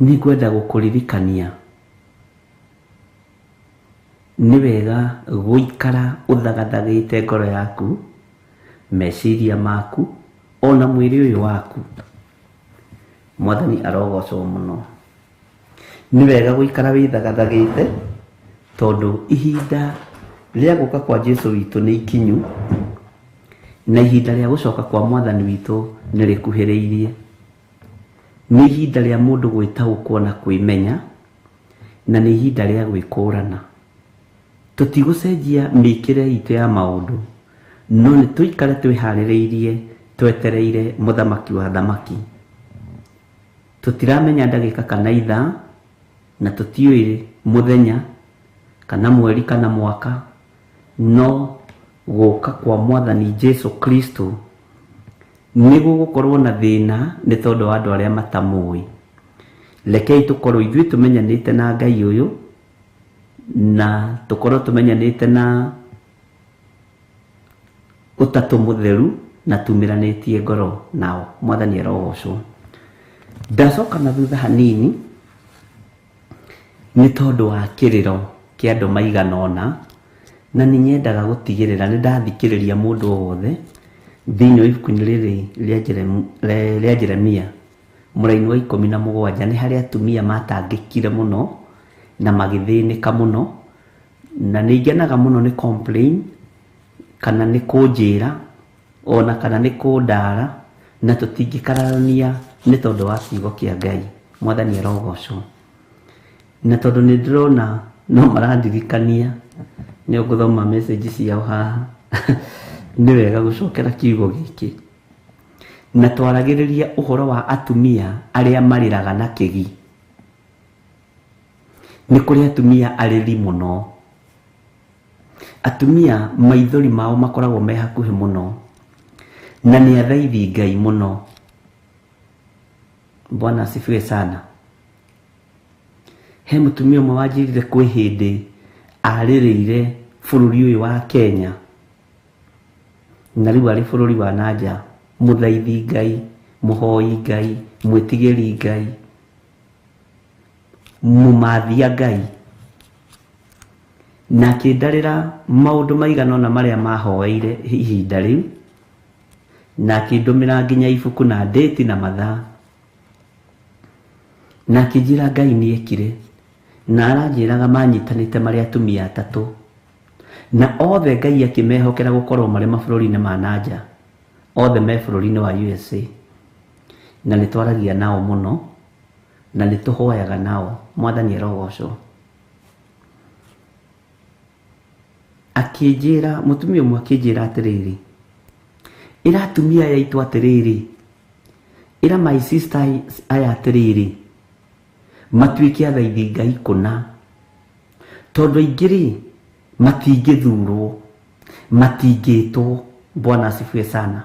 nĩ ngwenda gũkũririkania nĩ wega gũikara ũthagathagĩte ngoro yaku, meciria maku, ona mwĩrĩ ũyũ waku. Mwathani arogocwo mũno. Nĩ wega gũikara wĩthagathagĩte tondũ ihinda rĩa gũka kwa Jesũ witũ nĩ ikinyu, na ihinda rĩa gũcoka kwa Mwathani witũ nĩ rĩkuhĩrĩirie. Nĩ ihinda rĩa mũndũ gwĩtaũkwo na kwĩmenya, na nĩ ihinda rĩa gwĩkũrana. Tũtigũcenjia mĩkĩre itũ ya maũndũ, no nĩ tũikare twĩharĩrĩirie twetereire mũthamaki wa thamaki. Tũtiramenya ndagĩka kana ithaa, na tũtiũĩ mũthenya kana mweri kana mwaka, no gũka kwa Mwathani Jesũ Kristo nĩ gũgũkorwo na thĩna nĩ tondũ wa andũ arĩa matamũĩ. Rekei tũkorwo ithuĩ tũmenyanĩte na Ngai ũyũ, na tũkorwo tũmenyanĩte na ũtatũ mũtheru, na tumĩranĩtie ngoro nao. Mwathani arogocwo. Ndacoka na thutha hanini nĩ tondũ wa kĩrĩro kĩa andũ maigana ũna, na nĩ nyendaga gũtigĩrĩra nĩ ndathikĩrĩria mũndũ o wothe thĩinĩ wa ibuku-inĩ rĩrĩ rĩa Jeremia mũraini wa 17. Nĩ harĩ atumia matangĩkire mũno na magĩthĩnĩka mũno, na nĩ ngenaga mũno nĩ complain kana nĩ kũnjĩra ona kana nĩ kũndara, na tũtingĩkararania nĩ tondũ wa kiugo kĩa Ngai. Mwathani arogocwo. Na tondũ nĩ ndĩrona no marandirikania nĩ ngũthoma message ciao haha nĩ wega gũcokera kiugo gĩkĩ, na twaragĩrĩria ũhoro wa atumia arĩa marĩraga na kĩgi. Nĩ kũrĩ atumia arĩri mũno, atumia maithori mao makoragwo me hakuhĩ mũno, na nĩ athaithi Ngai mũno. Bwana asifiwe sana. He mũtumia ũmwe wanjĩrire kwĩ hĩndĩ arĩrĩire bũrũri ũyũ wa Kenya, na rĩu arĩ bũrũri wa nanja, mũthaithi Ngai, mũhoi Ngai, mwĩtigĩri Ngai, mũmathia Ngai, na akĩndarĩra maũndũ maigana ũna marĩa mahoeire ihinda rĩu, na akĩndũmĩra nginya ibuku na date na mathaa, na akĩnjĩra Ngai nĩekire, na aranjĩraga manyitanĩte marĩ atumia atatũ, na othe Ngai akĩmehokera gũkorwo marĩ mabũrũri-inĩ ma nanja, othe me bũrũri-inĩ wa USA, na nĩ twaragia nao mũno, na nĩ tũhoyaga nao. Mwathani arogocwo. Akĩnjĩra, mũtumia ũmwe akĩnjĩra atĩrĩrĩ, ĩra atumia aya aitũ atĩrĩrĩ, ĩra my sister aya atĩrĩrĩ, matuĩke athaithi Ngai kũna, tondũ aingĩ-rĩ matingĩthurwo, matingĩtwo. Bwana asifiwe sana.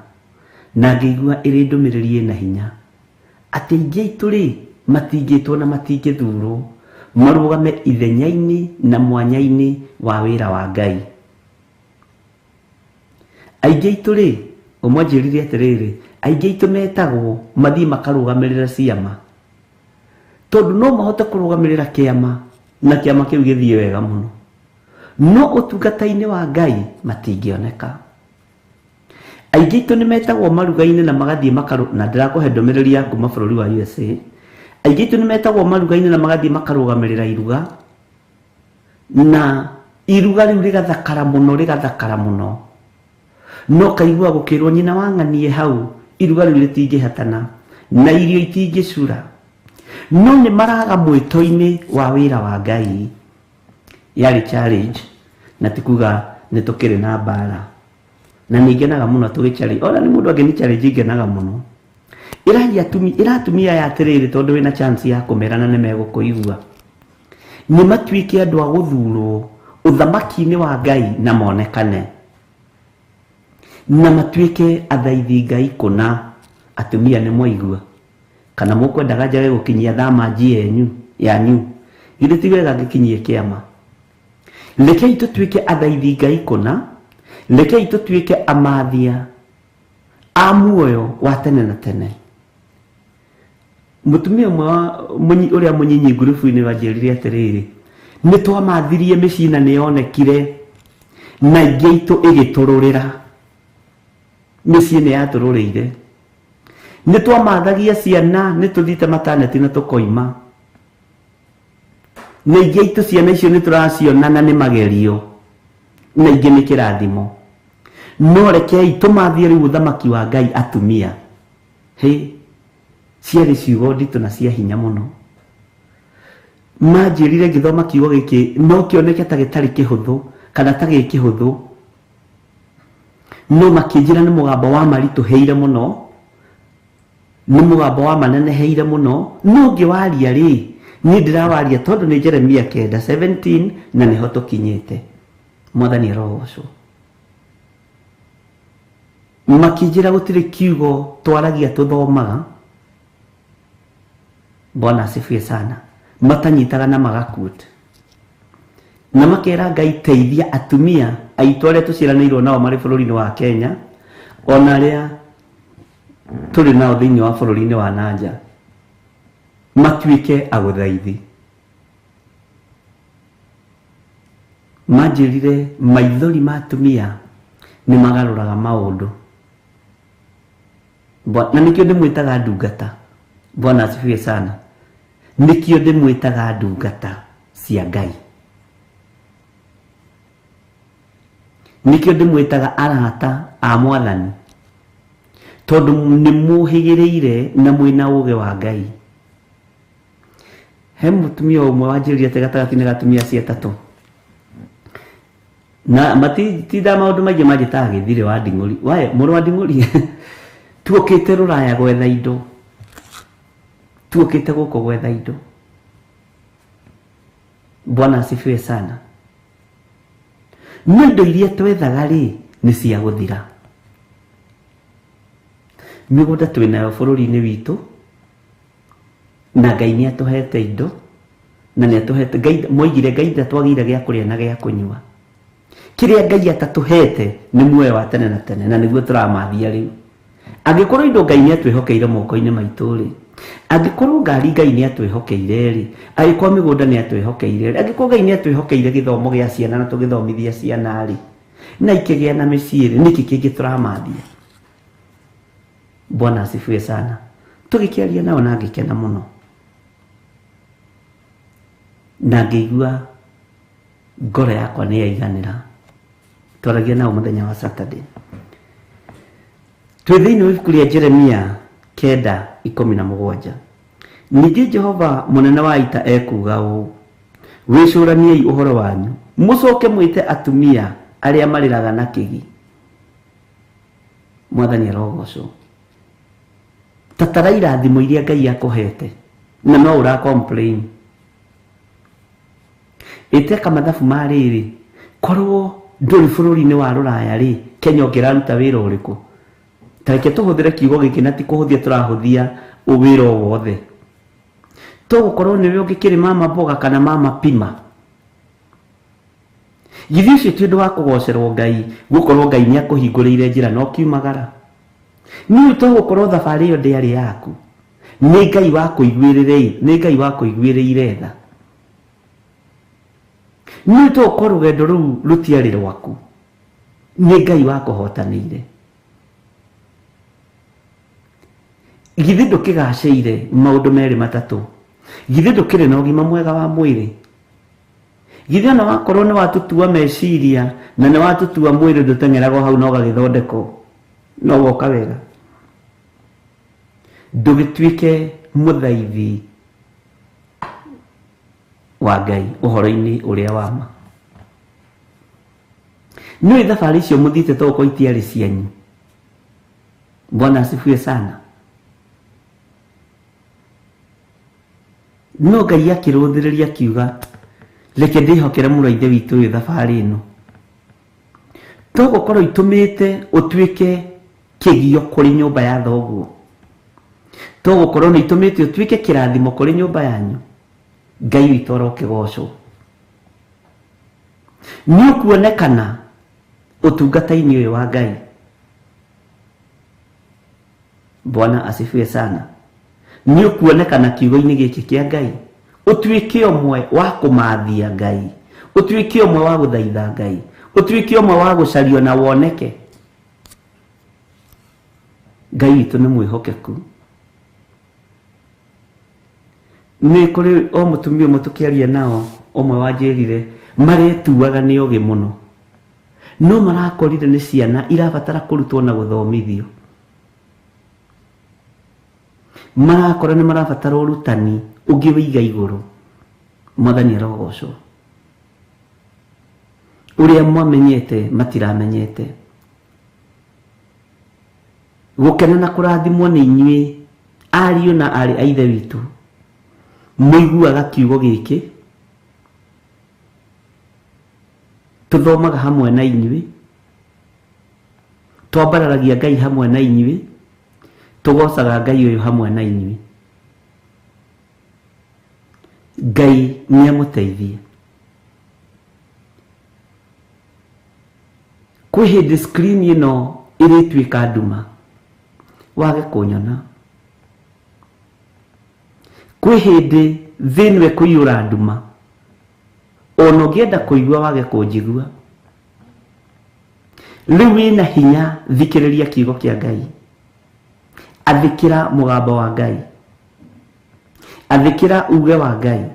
Na ngĩigua ĩrĩ ndũmĩrĩri ĩna hinya atĩ aingĩ aitũ-rĩ matingĩtwo na matingĩthurwo, marũgame ithenya-inĩ na mwanya-inĩ wa wĩra wa Ngai. Aingĩ aitũ-rĩ, ũmwe anjĩrire atĩrĩrĩ, aingĩ aitũ metagwo mathiĩ makarũgamĩrĩra ciama, tondũ no mahote kũrũgamĩrĩra kĩama na kĩama kĩu gĩthiĩ wega mũno, no ũtungata-inĩ wa Ngai matingĩoneka. Aingĩ aitũ nĩ metagwo maruga-inĩ na magathiĩ na ndĩrakũhe ndũmĩrĩri ya kuma bũrũri wa USA. Aingĩ aitũ nĩ metagwo maruga-inĩ na magathiĩ makarũgamĩrĩra iruga, na iruga rĩu rĩgathakara mũno, no kaigua gũkĩrwo nyina wang'anie hau, iruga rĩu rĩtingĩhatana na irio itingĩcura, no nĩ maraga mwĩto-inĩ wa wĩra wa Ngai. Yarĩ challenge, na tikuga nĩ tũkĩrĩ na mbara, na nĩ ngenaga mũno tũgĩchallenge, ona nĩ mũndũ angĩ nĩ challenge ngenaga mũno. Ĩra atumia aya atĩrĩrĩ, tondũ wĩna chance ya kũmerana nĩ megũkũigua, nĩ matuĩke andũ a gũthurwo ũthamaki-inĩ wa Ngai na monekane, na matuĩke athaithi Ngai kũna. Atumia nĩ mwaigua kana mũkwendaga njage gũkinyia thamaji yanyu, githĩ ti wega ngĩkinyie kĩama? Rekei tũtuĩke athaithi Ngai kũna, rekei tũtuĩke amathia a muoyo wa tene na tene. Mũtumia ũmwe ũrĩa mũnyinyi ngurubu-inĩ wanjĩrire atĩrĩrĩ, nĩ twamathirie mĩciĩ na nĩyonekire, na ingĩ itũ ĩgĩtũrũrĩra. Mĩciĩ nĩ yatũrũrĩire. Nĩ twamathagia ciana, nĩ tũthiĩte mataneti na tũkoima, na ingĩ itũ ciana icio nĩ tũraciona na nĩ magerio, na ingĩ nĩ kĩrathimo. No rekei tũmathie rĩu ũthamaki wa Ngai atumia. Ciarĩ ciugo nditũ na cia hinya mũno. Manjĩrire ngĩthoma kiugo gĩkĩ no kĩoneke ta gĩtarĩ kĩhũthũ kana ta gĩ kĩhũthũ, no makĩnjĩra nĩ mũgambo wa maritũhĩire mũno, nĩ mũgambo wa maneneheire mũno. No ngĩwaria rĩ, niĩ ndĩrawaria tondũ nĩ Jeremia 9:17 na nĩho tũkinyĩte. Mwathani arogocwo. Makĩnjĩra gũtirĩ kiugo twaragia tũthomaga, Bwana asifiwe sana, matanyitaga na magakut. Na makera Ngai teithia atumia aitũ arĩa tũciaranĩirwo nao marĩ bũrũri-inĩ wa Kenya, ona arĩa tũrĩ nao thĩinĩ wa bũrũri-inĩ wa nanja, matuĩke agũthaithi. Manjĩrire maithori ma atumia nĩ magarũraga maũndũ, na nĩkĩo ndĩmwĩtaga ndungata. Bwana asifiwe sana. Nĩkĩo ndĩmwĩtaga ndungata cia Ngai, nĩkĩo ndĩmwĩtaga arata a Mwathani, tondũ nĩ mũhĩgĩrĩire na mwĩna ũũgĩ wa Ngai. He mũtumia ũmwe wanjĩrĩria atĩ gatagatĩ-inĩ gatumia cia tatũ, na matitinda maũndũ maingĩ manjĩtaga gĩthirĩ wa Nding'ũri. Mũrũ wa Nding'ũri, tuokĩte Rũraya gwetha indo, tuokĩte gũkũ gwetha indo. Bwana asifiwe sana. No indo iria twethaga rĩ nĩ cia gũthira. Mĩgũnda twĩnayo bũrũri-inĩ witũ, na Ngai nĩ atũhete indo, na nĩ atũhete Ngai, moigire Ngai ndatwagĩire gĩa kũrĩa na gĩa kũnyua. Kĩrĩa Ngai atatũhete nĩ muoyo wa tene na tene, na nĩguo tũramathia rĩu. Angĩkorwo indo Ngai nĩ atwĩhokeire moko-inĩ maitũ rĩ, angĩkorwo ngari Ngai nĩ atwĩhokeire rĩ, angĩkorwo mĩgũnda nĩ atwĩhokeire rĩ, angĩkorwo Ngai nĩ atwĩhokeire gĩthomo gĩa ciana na tũgĩthomithia ciana rĩ, na ikĩgĩa na mĩciĩ rĩ, nĩkĩ kĩngĩ tũramathia? Bwana asifiwe sana. Tũgĩkĩaria nao na ngĩkena mũno, na ngĩigua ngoro yakwa nĩ yaiganĩra. Twaragia nao mũthenya wa Saturday. Twĩ thĩinĩ wa ibuku rĩa Jeremia 9:17. Ningĩ Jehova mũnene wa ita ekuga ũũ: wĩcũraniei ũhoro wanyu, mũcoke mwĩte atumia arĩa marĩraga na kĩgi. Mwathani arogocwo. Tatara irathimo iria Ngai akũhete, na no ũra complain. Ĩteka mathabu ma rĩrĩ, korwo ndũrĩ bũrũri-inĩ wa Rũraya rĩ, Kenya ũngĩraruta wĩra ũrĩkũ? Tareke tũhũthĩre kiugo gĩkĩ na ti kũhũthia tũrahũthia wĩra o wothe. Tũgũkorwo nĩwe ũngĩkĩrĩ mama mboga kana mama pima. Githĩ ũcio ti ũndũ wa kũgocerwo Ngai, gũkorwo Ngai nĩ akũhingũrĩire njĩra no kiumagara? Nĩ tũgũkorwo thabarĩ ĩyo ndĩarĩ yaku, nĩ Ngai wa kũiguĩrĩire tha. Nĩ tũgũkorwo rũgendo rũu rũtiarĩ rwaku, nĩ Ngai wa kũhotanĩire. Githĩ ndũkĩgacĩire maũndũ merĩ matatũ? Githĩ ndũkĩrĩ na ũgima mwega wa mwĩrĩ? Githĩ ona wakorwo nĩ watũtua meciria na nĩ watũtua mwĩrĩ ndũteng'eraga hau na ũgagĩthondekwo, no woka wega? Ndũgĩtuĩke mũthaithi wa Ngai ũhoro-inĩ ũrĩa wa ma. Nĩ thabarĩ icio mũthiĩte togũkorwo itiarĩ cianyu. Bwana asifiwe sana. No Ngai akĩrũthĩrĩria kiuga, reke ndĩhokere mũrũ wa ithe witũ ũyũ thabarĩ ĩno. Togũkorwo itũmĩte ũtuĩke kĩgio kũrĩ nyũmba ya thoguo. Togũkorwo nĩ itũmĩte ũtuĩke kĩrathimo kũrĩ nyũmba yanyu. Ngai witũ arokĩgocwo. Nĩ ũkuonekana ũtungata-inĩ ũyũ wa Ngai. Bwana asifiwe sana. Nĩ ũkuonekana kiugo-inĩ gĩkĩ kĩa Ngai, utuike omwe wa kumathia Ngai, utuike omwe wa guthaitha Ngai, utuike omwe wa gucario na woneke. Ngai witu ni mwihokeku. Ni kuri o mutumia mutukiaria nao omwe wanjirire maretuaga ni oge muno, no marakorire ni ciana irabatara kurutwo na guthomithio, marakora ni marabatara urutani ungi wiga iguru. Mwathani arogocwo. Uria mwamenyete matiramenyete, gukena na kurathimwo ni inyuĩ ariũ na arĩ a ithe witũ mũiguaga kiugo gĩkĩ, tuthomaga hamwe na inyuĩ, twambararagia Ngai hamwe na inyuĩ, tugocaga Ngai ũyũ hamwe na inyuĩ. Ngai nĩ amũteithie. Kwĩ hĩndĩ screen ĩno ĩrĩtuĩka nduma wage kũnyona, kwĩ hĩndĩ thĩinĩ kũiyũra nduma ona ũngĩenda kũigua wage kũnjigua. Rĩu wĩna hinya thikĩrĩria kiugo kĩa Ngai, athikĩra mũgambo wa Ngai, athikĩra uge wa Ngai.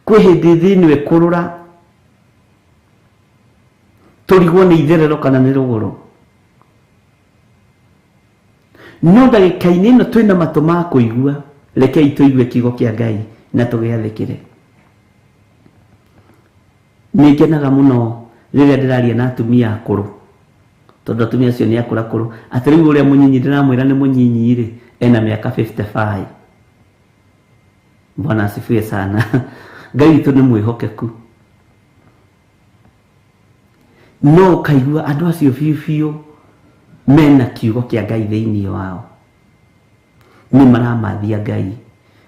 Kwĩ hĩndĩ thĩinĩ kũrũra tũrigwo nĩ itherero kana nĩ rũgũrũ, no ndagĩka-inĩ ĩno twĩna matũ ma kũigua, rekei tũigue kiugo kĩa Ngai na tũgĩathĩkĩre. Nĩ ngenaga mũno rĩrĩa ndĩraria na atumia akũrũ, tondũ atumia acio nĩ akũra kũrũ. Atĩ rĩu ũrĩa mũnyinyi ndĩramwĩra nĩ mũnyinyi-rĩ, ena mĩaka 55. Bwana asifiwe sana. Ngai witũ nĩ mwĩhokeku. No kaigua andũ acio biũ mena kiugo kĩa Ngai thĩinĩ wao, nĩ maramathia Ngai.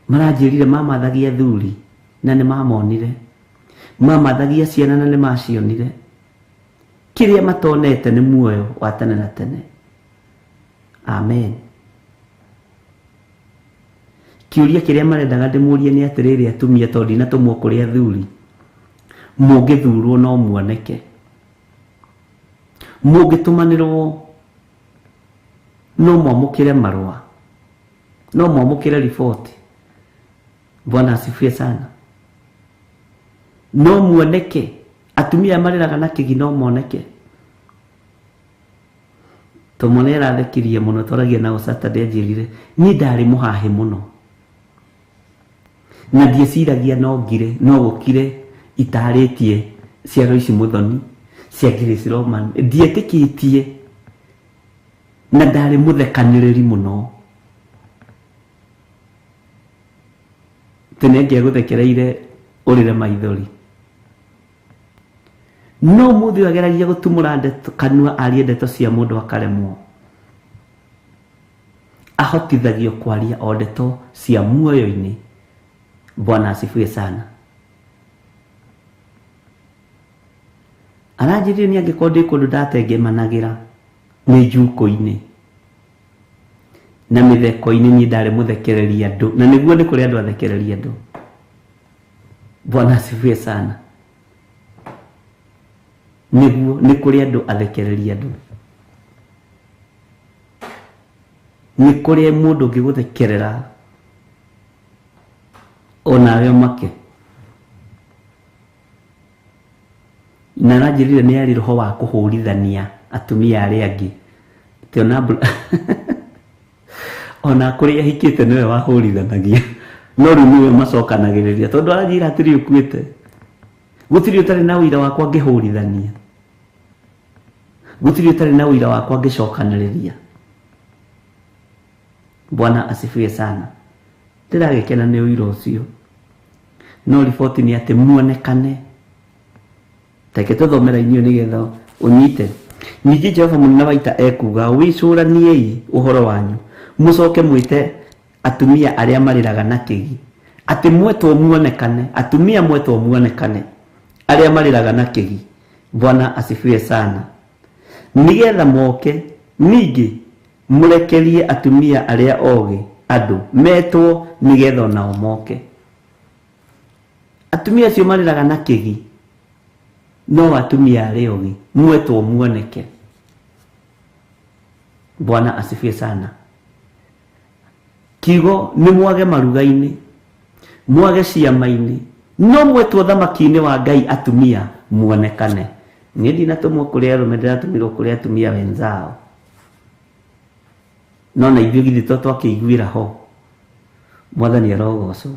Maranjĩrire mamathagia thuri na nĩ mamonire, mamathagia ciana na nĩ macionire. Kĩrĩa matonete nĩ muoyo wa tene na tene. Amen. Kĩũria kĩrĩa marendaga ndĩmũrie nĩ atĩrĩrĩ atumia, tondũ ndinatũmwo kũrĩ athuri, mũngĩthurwo no muoneke, mũngĩtũmanĩrwo no mwamũkĩre marũa, no mwamũkĩre riboti. Bwana asifiwe sana. No muoneke. Atumia marĩraga na kĩgi no moneke. Tũmone arathekirie mũno, twaragia nao Saturday, anjĩrire niĩ ndarĩ mũhahe mũno na ndieciragia no ngire, no gũkire itarĩtie ciaro ici Mũthoni cia Grace Roman, ndietĩkĩtie na ndarĩ mũthekanĩrĩri mũno. Tene ngĩagũthekereire ũrĩre maithori, no mũthĩ ageragia gũtumũra ndeto kanua, arie ndeto cia mũndũ akaremwo. Ahotithagio kwaria o ndeto cia muoyo-inĩ. Bwana asifiwe sana. Aranjĩrire nĩ angĩkorwo ndĩ kũndũ ndatengemanagĩra nĩ njukũ-inĩ na mĩtheko-inĩ, niĩ ndarĩ mũthekereria andũ, na nĩguo nĩ kũrĩ andũ athekereria andũ. Bwana asifiwe sana. Nĩguo nĩ kũrĩ andũ athekereria andũ, nĩ kũrĩ mũndũ ũngĩgũthekerera onawe make. Na aranjĩrire nĩ arĩ roho wa kũhũrithania atumia arĩa angĩ, ona kũrĩ ahikĩte nĩwe wahũrithanagia, no rĩu nĩwe macokanagĩrĩria, tondũ aranjĩra hatirĩ ũkuĩte, gũtirĩ ũtarĩ na ũira wakwa ngĩhũrithania, gũtirĩ ũtarĩ na ũira wakwa ngĩcokanĩrĩria. Bwana asifiwe sana. Ndĩragĩkena nĩ ũira ũcio, no riboti nĩ atĩ muonekane. Reke tũthomera inyuĩ nĩgetha ũnyite. Ningĩ Jehova mũnene wa ita ekuga, wĩcũraniei ũhoro wanyu, mũcoke mwĩte atumia arĩa marĩraga na kĩgi, atĩ mwetwo muonekane, atumia mwetwo muonekane arĩa marĩraga na kĩgi. Bwana asifiwe sana. Nĩgetha moke ningĩ mũrekerie atumia arĩa ogĩ andũ metwo nĩgetha nao moke. Atumia acio marĩraga na kĩgi, no atumia arĩa ũgĩ mwetwo muoneke. Bwana asifiwe sana. Kiugo nĩ mwage maruga-inĩ, mwage ciama-inĩ, no mwetwo thamaki-inĩ wa Ngai atumia muonekane. Niĩ ndinatũmwo kũrĩ arũme, ndĩratũmirwo kũrĩ atumia wenzao. No na ithuĩ githĩ to twakĩiguĩra ho. Mwathani arogocwo.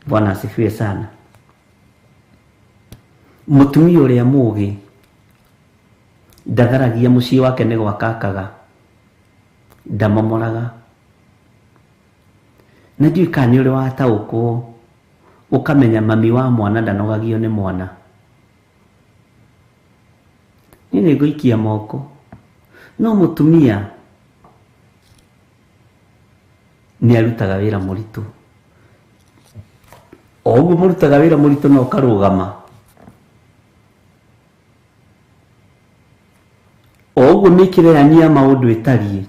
Bwana asifiwe sana. Mũtumia ũrĩa mũũgĩ ndatharagia mũciĩ wake nĩ gwakakaga, ndamomoraga. Na ndiũĩ kana nĩ ũrĩ wataũkwo ũkamenya mami wa mwana ndanogagio nĩ mwana. Niĩ nĩ ngũikia moko, no mũtumia nĩ arutaga wĩra mũritũ. O ũguo mũrutaga wĩra mũritũ no karũgama. O ũguo mĩkĩre yanyu ya maũndũ ĩtariĩ.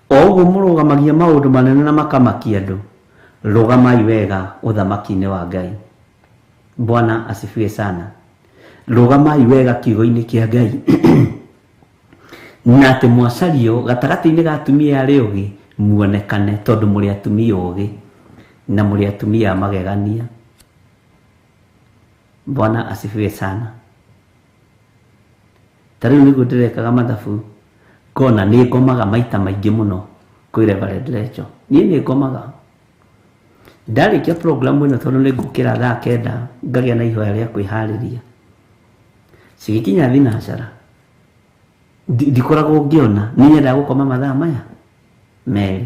O ũguo mũrũgamagia maũndũ manene na makamakia andũ. Rũgamai wega ũthamaki-inĩ wa Ngai. Bwana asifiwe sana. Rũgamai wega kiugo-inĩ kĩa Ngai. Na atĩ mwacario gatagatĩ-inĩ ga atumia arĩa ũgĩ muonekane, tondũ mũrĩ atumia ũgĩ na mũrĩ atumia magegania. Bwana asifiwe sana. Tarĩu nĩguo ndĩrekaga mathabu, ngona nĩ ngomaga maita maingĩ mũno kwĩ Reverend Rachel. Niĩ nĩ ngomaga. Ndarĩkia program ĩno tondũ nĩ ngũkĩra thaa 9 ngagĩa na ihoya rĩa kwĩharĩria. Cigĩkinya thinacara, ndikoragwo ngĩona nĩ nyendaga gũkoma mathaa maya merĩ.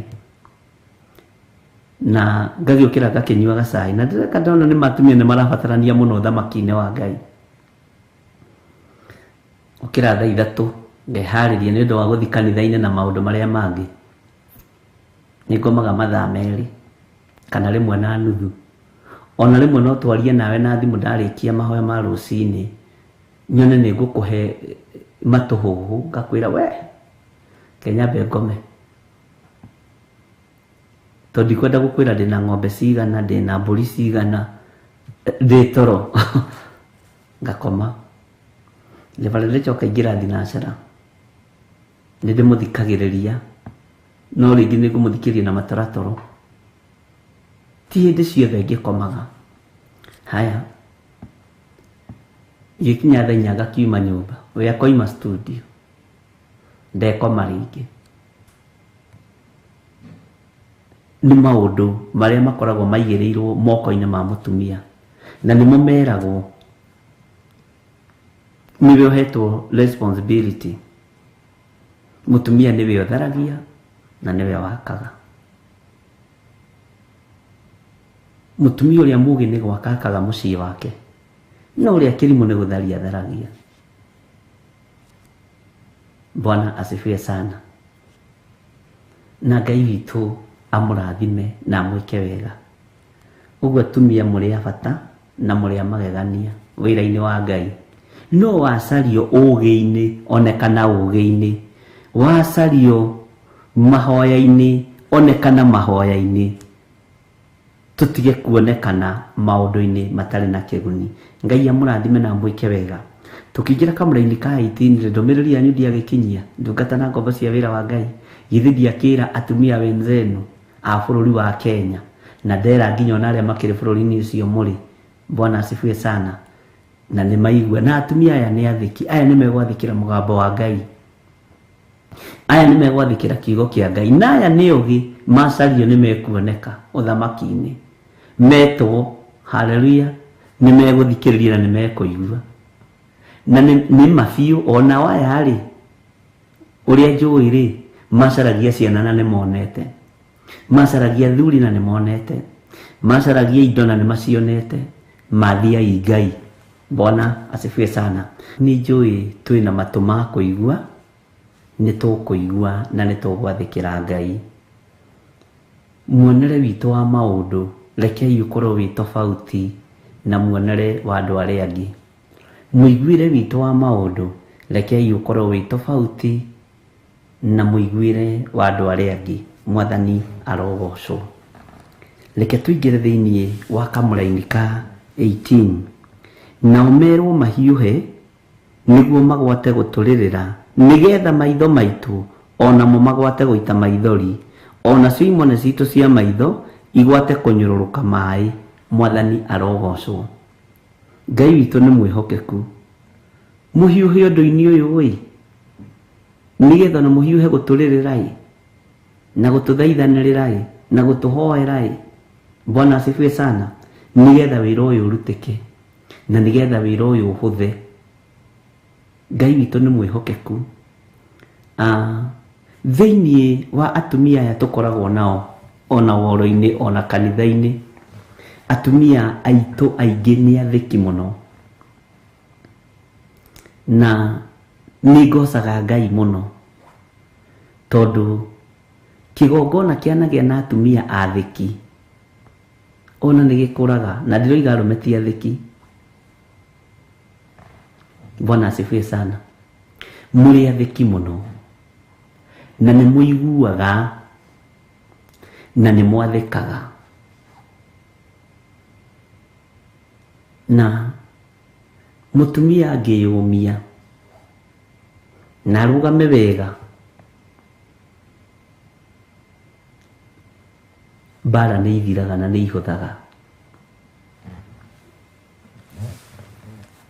Na ngagĩũkĩra ngakĩnyua gacai, na ndĩreka ndona nĩ matumia nĩ marabatarania mũno thamaki-inĩ wa Ngai. Ũkĩra thaa 3 ngeharĩria nĩ ũndũ wa gũthiĩ kanitha-inĩ na maũndũ marĩa mangĩ. Nĩ ngomaga mathaa merĩ kana rĩmwe na nuthu. Ona rĩmwe no twarie nawe na thimũ ndarĩkia mahoya ma rũcinĩ, nyone nĩ ngũkũhe matũhũhũ ngakwĩra we kenyambe ngome. Tondũ ndikwenda gũkwĩra ndĩna ng'ombe cigana, ndĩna mbũri cigana, ndĩ toro. Ngakoma. Reverend Rachel akaingĩra thinacara, nĩ ndĩmũthikagĩrĩria, no rĩngĩ nĩ ngũmũthikĩria na mataratoro. Ti hĩndĩ ciothe ngĩkomaga. Haya, gĩkinya thaa 4 ngakiuma nyũmba, we akoima studio, ndekoma rĩngĩ. Nĩ maũndũ marĩa makoragwo maigĩrĩirwo moko-inĩ ma mũtumia, na nĩmo meragwo nĩwe ũhetwo responsibility. Mũtumia nĩwe ũtharagia na nĩwe wakaga. Mũtumia ũrĩa mũũgĩ nĩ gwaka akaga mũciĩ wake, no ũrĩa kĩrimũ nĩ gũtharia tharagia. Bwana asifiwe sana. Na Ngai witũ amũrathime na amwĩke wega. Ũguo atumia mũrĩ a bata na mũrĩ a magegania wĩra-inĩ wa Ngai. No wacario ũgĩ-inĩ, onekana ũgĩ-inĩ. Wacario mahoya-inĩ, onekana mahoya-inĩ. Tũtige kuonekana maũndũ-inĩ matarĩ na kĩguni. Ngai amũrathime na amwĩke wega. Tũkĩingĩra kamũra-inĩ ka 18 ndũmĩrĩri yanyu ndiagĩkinyia, ndungata na ngombo cia wĩra wa Ngai. Githĩ ndiakĩra atumia wenzenu a bũrũri wa Kenya, na ndera nginya ona arĩa makĩrĩ bũrũri-inĩ ũcio mũrĩ. Bwana asifiwe sana. Na nĩ maigua, na atumia aya nĩ athĩki, aya nĩ megwathĩkĩra mũgambo wa Ngai, aya nĩ megwathĩkĩra kiugo kĩa Ngai, na aya nĩ ũgĩ macario nĩ mekuoneka ũthamaki-inĩ, metwo haleluya, nĩ megũthikĩrĩria na nĩ mekũigua. Na nĩ mabiũ ona waya rĩ, ũrĩa njũĩ rĩ, macaragia ciana na nĩ monete, macaragia thuri na nĩ monete, macaragia indo na nĩ macionete, mathiai Ngai. Bwana asifiwe sana. Nĩ njũĩ twĩna matũ ma kũigua, nĩ tũkũigua na nĩ tũgwathĩkĩra Ngai. Muonere witũ wa maũndũ rekei ũkorwo wĩ tofauti na muonere wa andũ arĩa angĩ. Mũiguire witũ wa maũndũ rekei ũkorwo wĩ tofauti na muiguire wa andu aria angi. Mwathani arogocwo. Reke tuingire thiini wa kamuraini ka 18. Nao merwo mahiuhe niguo magwate guturirira, nigetha maitho maitu onamo magwate guita maithori, ona cio imone citu cia maitho igwate kunyururuka mai. Mwathani arogocwo. Ngai witu ni mwihokeku. Muhiuhe undu-ini uyu wi, nigetha na muhiuhe guturirira na gututhaithanirira na gutuhoera. Bwana asifiwe sana. Nigetha wira uyu urutike na nigetha wira uyu uhuthe. Ngai witu ni mwihokeku. Thiini wa atumia aya tukoragwo nao ona woro-ini ona kanitha-ini, atumia aitu aingi ni athiki muno, na ningocaga Ngai muno tondu kigongona kianagia na atumia athiki ona nigikuraga, na ndiroiga arume ti athiki. Bwana asifiwe sana. Muri athiki muno na ni muiguaga na ni mwathikaga, na mutumia angiyumia na arugame wega, bara ni ithiraga na ni ihuthaga.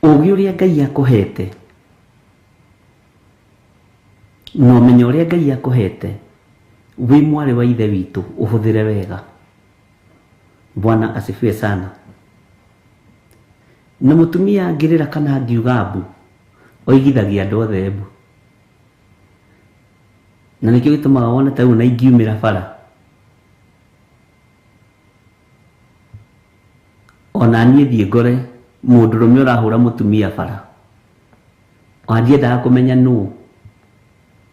Ugi uria Ngai akuhete no menyo uria Ngai akuhete wi mwari wa ithe witu uhuthire wega. Bwana asifiwe sana. Na mutumia angirira kana angiuga mbu oigithagia andu othe mbu, na nikio gitumaga wone ta u na ingiumira bara ona nie thie ngore mundurume urahura mutumia bara, wandiendaga kumenya nu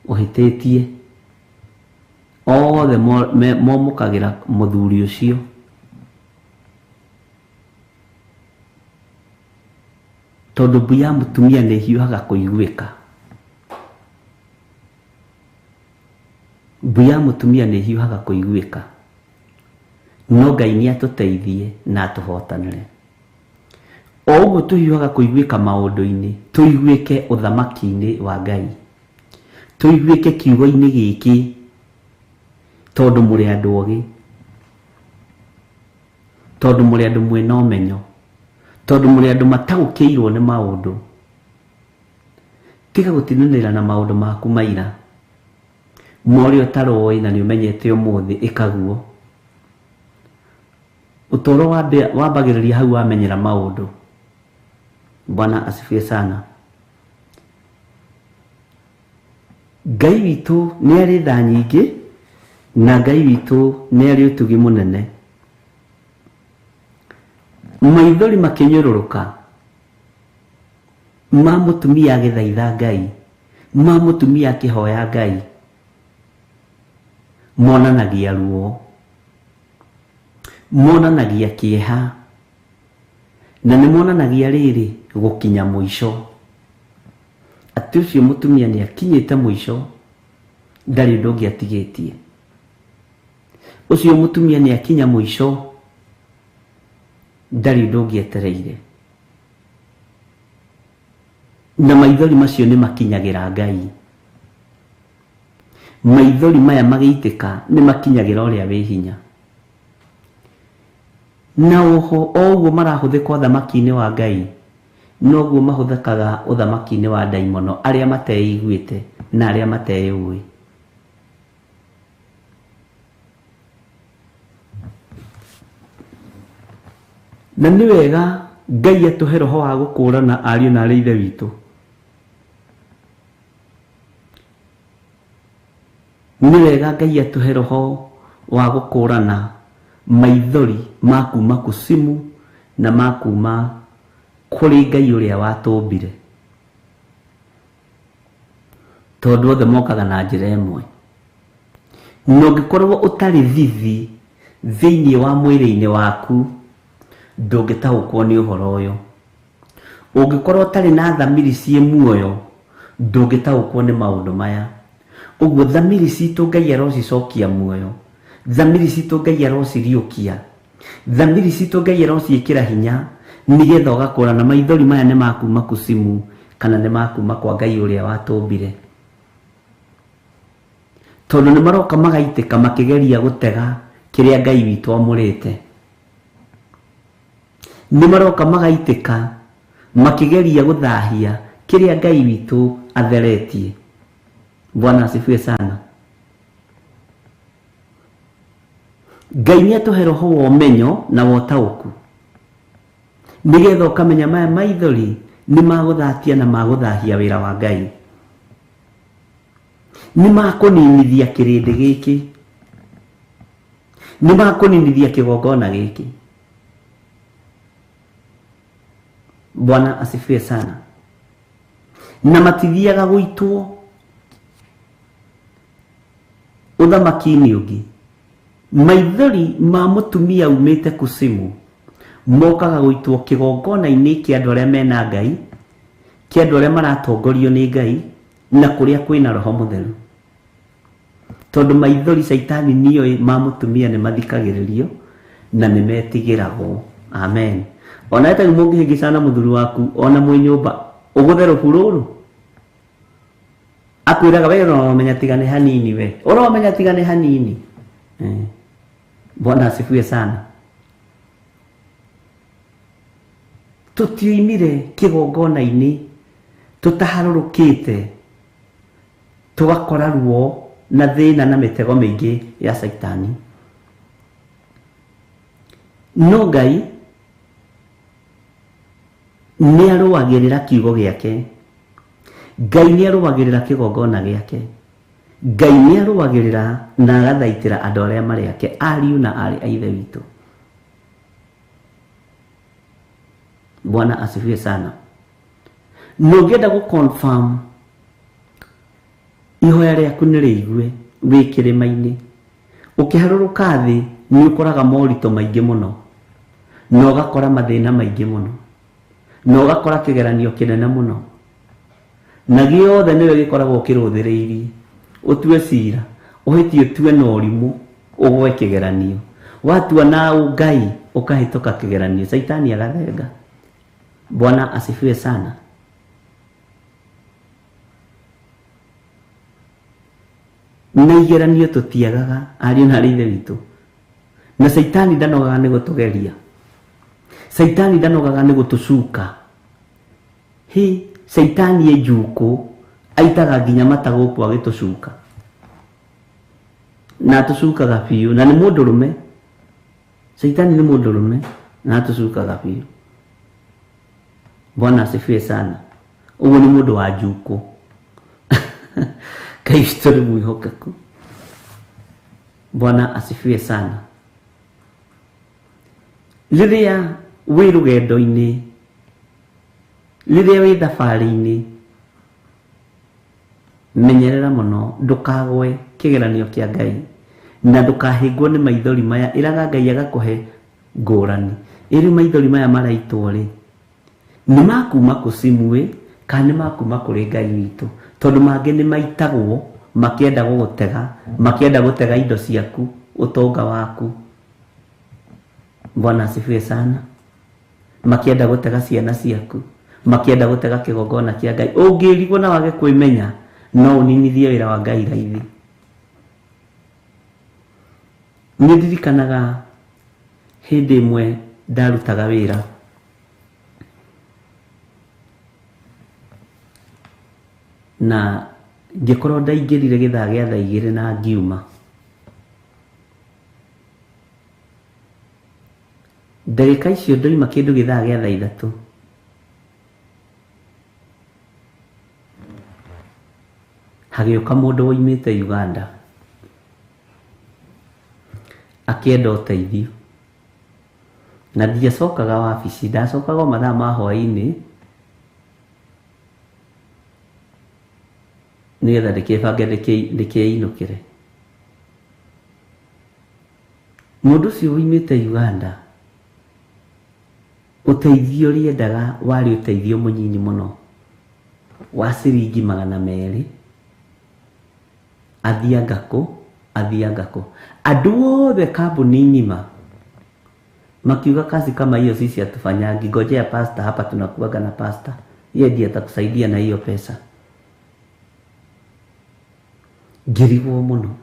uhititie, othe momukagira muthuri ucio. Tondu mbu ya mutumia ni hiuhaga kuiguika, mbu ya mutumia ni hiuhaga kuiguika. No Ngai ni atuteithie na atuhotanire. O uguo tuhiuhaga kuiguika maundu-ini, tuiguike uthamaki-ini wa Ngai, tuiguike kiugo-ini giki, tondu muri andu ogi, tondu muri andu mwina umenyo, tondu muri andu matagukiirwo ni maundu. Tiga gutinanira na maundu maku maira, mori utaroi na ni umenyete umuthi ikaguo. Utoro wambagiriria hau wamenyera maundu. Bwana asifiwe sana. Ngai witu ni ari tha nyingi, na Ngai witu ni ari utugi munene. Maithori makinyururuka ma mutumia agithaitha Ngai, ma mutumia akihoya Ngai, monanagia ruo, monanagia kieha, na ni monanagia riri gukinya muico. Ati ucio mutumia ni akinyite muico, ndari undu ungi atigitie. Ucio mutumia ni akinya muico, ndari undu ungi etereire. Na maithori macio ni makinyagira Ngai. Maithori maya magiitika ni makinyagira uria wi hinya. Na oho oguo marahuthika uthamaki-ini wa Ngai, noguo mahuthikaga uthamaki-ini wa daimono aria mateiguite na aria mateiui. Na ni wega Ngai atuhe roho wa gukurana ariu na ari ithe witu. Ni wega Ngai atuhe roho wa gukurana maithori ma kuma kusimu na ma kuma kuri Ngai uria watumbire, tondu othe mokaga na njira imwe. No ngikorwo utari thithi thiini wa mwiri-ini waku, ndungitaukwo ni uhoro uyu. Ungikorwo utari na thamiri cie muoyo, ndungitaukwo ni maundu maya. Uguo thamiri citũ Ngai arocicokia muoyo, thamiri citũ Ngai arociriũkia, thamiri citũ Ngai arociĩkĩra hinya, nigetha ũgakũrana maithori maya nĩ makuma kusimu kana nĩ makuma kwa Ngai ũrĩa watũmbire. Tondũ nĩ maroka magaitĩka makĩgeria gũtega kĩrĩa Ngai witũ amũrĩte. Nĩ maroka magaitĩka makĩgeria gũthahia kĩrĩa Ngai witũ atheretie. Bwana asifiwe sana. Ngai nĩ atũhe roho wa ũmenyo na wa ũtaũku, nigetha ũkamenya maya maithori nĩ magũthatia na magũthahia wĩra wa Ngai, nĩ makũninithia kĩrĩndĩ gĩkĩ, nĩ makũninithia kĩgongona gĩkĩ. Bwana asifiwe sana. Na matithiaga gũitwo ũthamaki-inĩ ũngĩ. Maithori ma mũtumia umĩte kusimu mokaga gũitwo kĩgongona-inĩ kĩa andũ arĩa mena Ngai, kĩa andũ arĩa maratongorio nĩ Ngai na kũrĩa kwĩna Roho Mũtheru. Tondũ maithori Saitani nĩoĩ ma mũtumia nĩ mathikagĩrĩrio na nĩ metigĩragwo. Amen. Ona hata mũngĩhĩngĩcana mũthuri waku ona mwĩ nyũmba ũgũthe rũbu rũrũ, akwĩraga we ũramenya tiga nĩ hanini, we ũramenya tiga nĩ hanini. Bwana asifiwe sana. Tũtioimire kĩgongona-inĩ tũtaharũrũkĩte, tũgakora ruo na thĩna na mĩtego mĩingĩ ya Saitani. No Ngai nĩ arũagĩrĩra kiugo gĩake, Ngai nĩ arũagĩrĩra kĩgongona gĩake, Ngai nĩ arũagĩrĩra na agathaitĩra andũ arĩa marĩ ake, ariũ na arĩ a ithe witũ. Bwana asifiwe sana. Nũngĩenda gũ-confirm ihoya rĩaku nĩ rĩigue wĩ kĩrĩma-inĩ, ũkĩharũrũka thĩ nĩ ũkoraga moritũ maingĩ mũno, na ũgakora mathĩna maingĩ mũno, na ũgakora kĩgeranio kĩnene mũno, na gĩothe nĩwe gĩkoragwo kĩrũthĩrĩirie. Ũtue cira, ũhĩtie ũtue na ũrimũ, ũgwe kĩgeranio, watua na Ngai ũkahĩtũka kĩgeranio, Saitani agathenga. Bwana asifiwe sana. Na igeranio tũtiagaga ariũ na arĩ ithe witũ, na Saitani ndanogaga nĩ gũtũgeria, Saitani ndanogaga nĩ gũtũcuka. Saitani njuku aitaga nginya mata gũkũ agĩtũcuka, na atũcukaga biũ, na nĩ mũndũrũme. Saitani nĩ mũndũrũme na atũcukaga biũ. Bwana asifiwe sana. Ũguo nĩ mũndũ wa njuku. Kristo nĩ mwĩhokeku. Bwana asifiwe sana. Rĩrĩa wĩ rũgendo-inĩ, rĩrĩa wĩ thabarĩ-inĩ, menyerera mũno ndũkagwe kĩgeranio kĩa Ngai, na ndũkahĩngwo nĩ maithori maya. Ĩraga Ngai agakũhe ngũrani, ĩrĩ maithori maya maraitwo rĩ, nĩ makuma kusimu kana nĩ makuma kũrĩ Ngai witũ. Tondũ mangĩ nĩ maitagwo makĩenda gũgũtega, makĩenda gũtega indo ciaku, ũtonga waku. Bwana asifiwe sana. Makĩenda gũtega ciana ciaku, makĩenda gũtega kĩgongona kĩa Ngai. Ũngĩrigwo na wage kwĩmenya, no ũninithie wĩra wa Ngai raithi. Nĩ ndirikanaga hĩndĩ ĩmwe ndarutaga wĩra, na ngĩkorwo ndaingĩrire gĩthaa gĩa thaa 2 na ngiuma. Ndagĩka icio ndoima kĩndũ gĩthaa gĩa thaa 3, hagĩũka mũndũ woimĩte Uganda akĩenda ũteithio, na ndiacokaga wabici, ndacokaga mathaa ma hwaĩ-inĩ nĩgetha ndĩkĩbange ndĩkĩinũkĩre. Mũndũ ũcio woimĩte Uganda, ũteithio ũrĩa endaga warĩ ũteithio mũnyinyi mũno wa ciringi 200, athiangako andũ othe kambuni ng'ima makiuga kazi kama hiyo sisi hatufanyangi, ngojea pastor hapa, tunakuaga na pastor, yeye ndiye atakusaidia na hiyo pesa. Ngirigwo muno.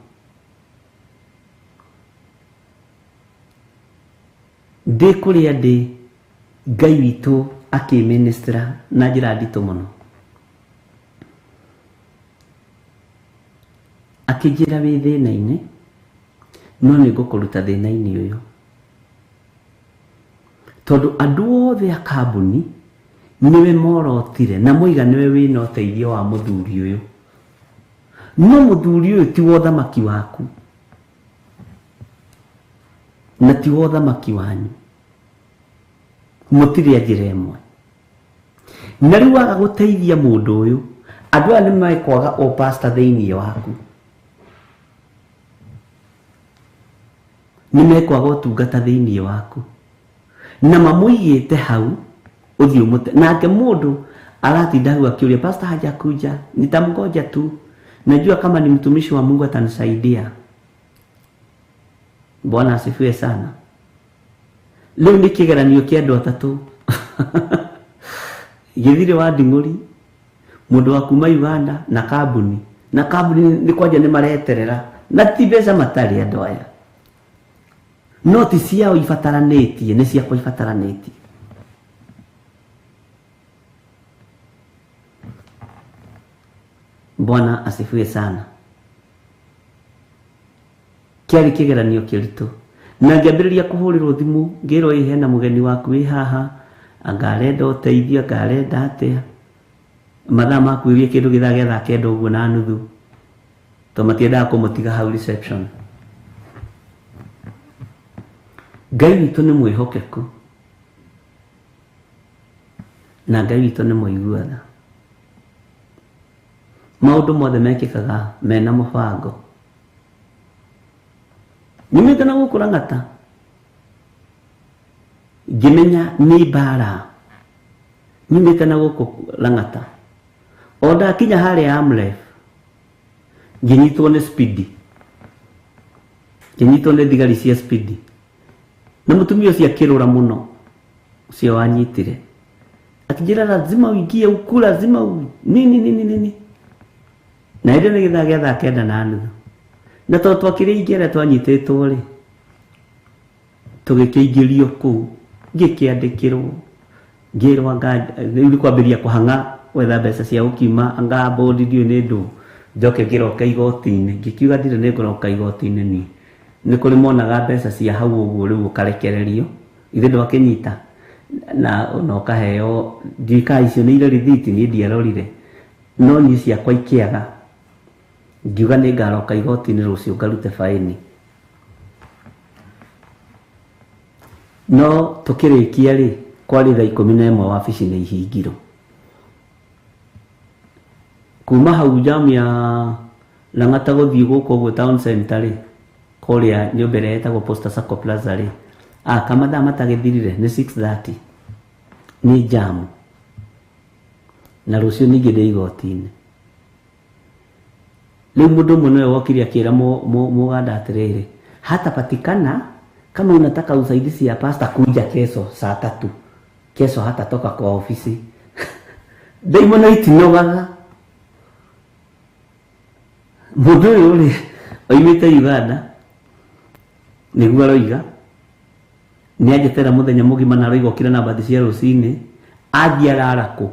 Ndi kuria ndi Ngai witũ akiministra na njĩra nditũ mũno, akĩnjĩra wĩ thĩna-inĩ no nĩngũkũruta thĩna-inĩ ũyũ, tondũ andũ othe a kambuni niwe morotire na moiga niwe wĩna ũteithio wa mũthuri ũyũ, no mũthuri ũyũ ti wa ũthamaki waku na ti wa ũthamaki wanyu, mũtirĩ a njĩra ĩmwe. Na rĩu waga gũteithia mũndũ ũyũ, andũ aya nĩmekwaga o pastor thĩinĩ waku, nĩmekwaga ũtungata thĩinĩ waku, na mamũigĩte hau ũthiĩ ũmũte. Nake mũndũ aratinda hau akiuria pastor hajakuja, nitamngoja tu, najua kama ni mtumishi wa Mungu atanisaidia. Bwana asifiwe sana. Leo nĩ kĩgeranio kĩa andũ atatũ gĩthire wa Nding'ũri, mũndũ wa kuma Uganda na kambuni nĩ kwanja nĩ mareterera, na ti mbeca matarĩ andũ aya, no ti ciao ibataranĩtie, nĩ ciakwa ibataranĩtie. Bwana asifiwe sana. Kiari kĩgeranio kĩritũ, na ngĩambĩrĩria kũhũrĩrwo thimũ ngĩrwo ĩ hena mũgeni waku wĩ haha, angarenda ũteithio, angarenda atĩa, mathaa makuĩrie kĩndũ gĩthaa gĩa thaa kenda ũguo na nuthu, to matiendaga kũmũtiga hau reception. Ngai witũ nĩ mwĩhokeku na Ngai witũ nĩ mũiguaga. Maũndũ mothe mekĩkaga mena mũbango. Nyumĩte na gũkũ Lang'ata ngĩmenya nĩ mbara, nyumĩte na gũkũ Lang'ata, o ndakinya harĩa Amref ngĩnyitwo nĩ speed, ngĩnyitwo nĩ thigari cia speed, na mũtumia ũcio akĩrũra mũno, ũcio wanyitire akĩnjĩra lazima uingie huku, lazima nini, na hĩndĩ nĩ gĩthaa gĩa thaa kenda na nuthu, na tondũ twakĩrĩingĩ arĩa twanyitĩtwo rĩ, tũgĩkĩingĩrio kũu, ngĩkĩandĩkĩrwo, ngĩrwo rĩu kwambĩrĩria kũhang'a gwetha mbeca cia gũkiuma, anga bondi ndiũ nĩ ndũ, njoke ngĩroka igoti-inĩ, ngĩkiuga ndirĩ nĩngũroka igoti-inĩ niĩ, nĩ kũrĩ monaga mbeca cia hau ũguo rĩu ũkarekererio, ithe ndwakĩnyita na ũkaheo, ndiũĩ icio nĩ irĩ rithiti, niĩ ndiarorire, no niĩ ciakwa ikĩaga, ngiuga nĩ ngaroka igoti-inĩ rũciũ ngarute faini. No tũkĩrĩkia rĩ, kwarĩ thaa 11 wabici nĩ ihingirwo. Kuma hau jam ya Lang'ata gũthiĩ gũkũ ũguo town center rĩ, kũrĩa nyũmba ĩrĩa ĩtagwo Posta Sacco Plaza rĩ, kamathaa matagĩthirire nĩ 6:30 nĩ jamu, na rũciũ ningĩ ndĩ igoti-inĩ. Leo mũndũ ũmwe nĩwe wokire akĩra Mũganda atĩrĩrĩ, hatapatikana kama unataka usaidizi ya pasta, kuja kesho saa 3, kesho hatatoka kwa ofisi. Daimona itinogaga mũndũ ũyũ rĩ oimĩte Uganda, nĩguo aroiga nĩ anjetera mũthenya mũgima na aroiga okĩra na mbathi cia rũcinĩ, athiĩ arara kũ,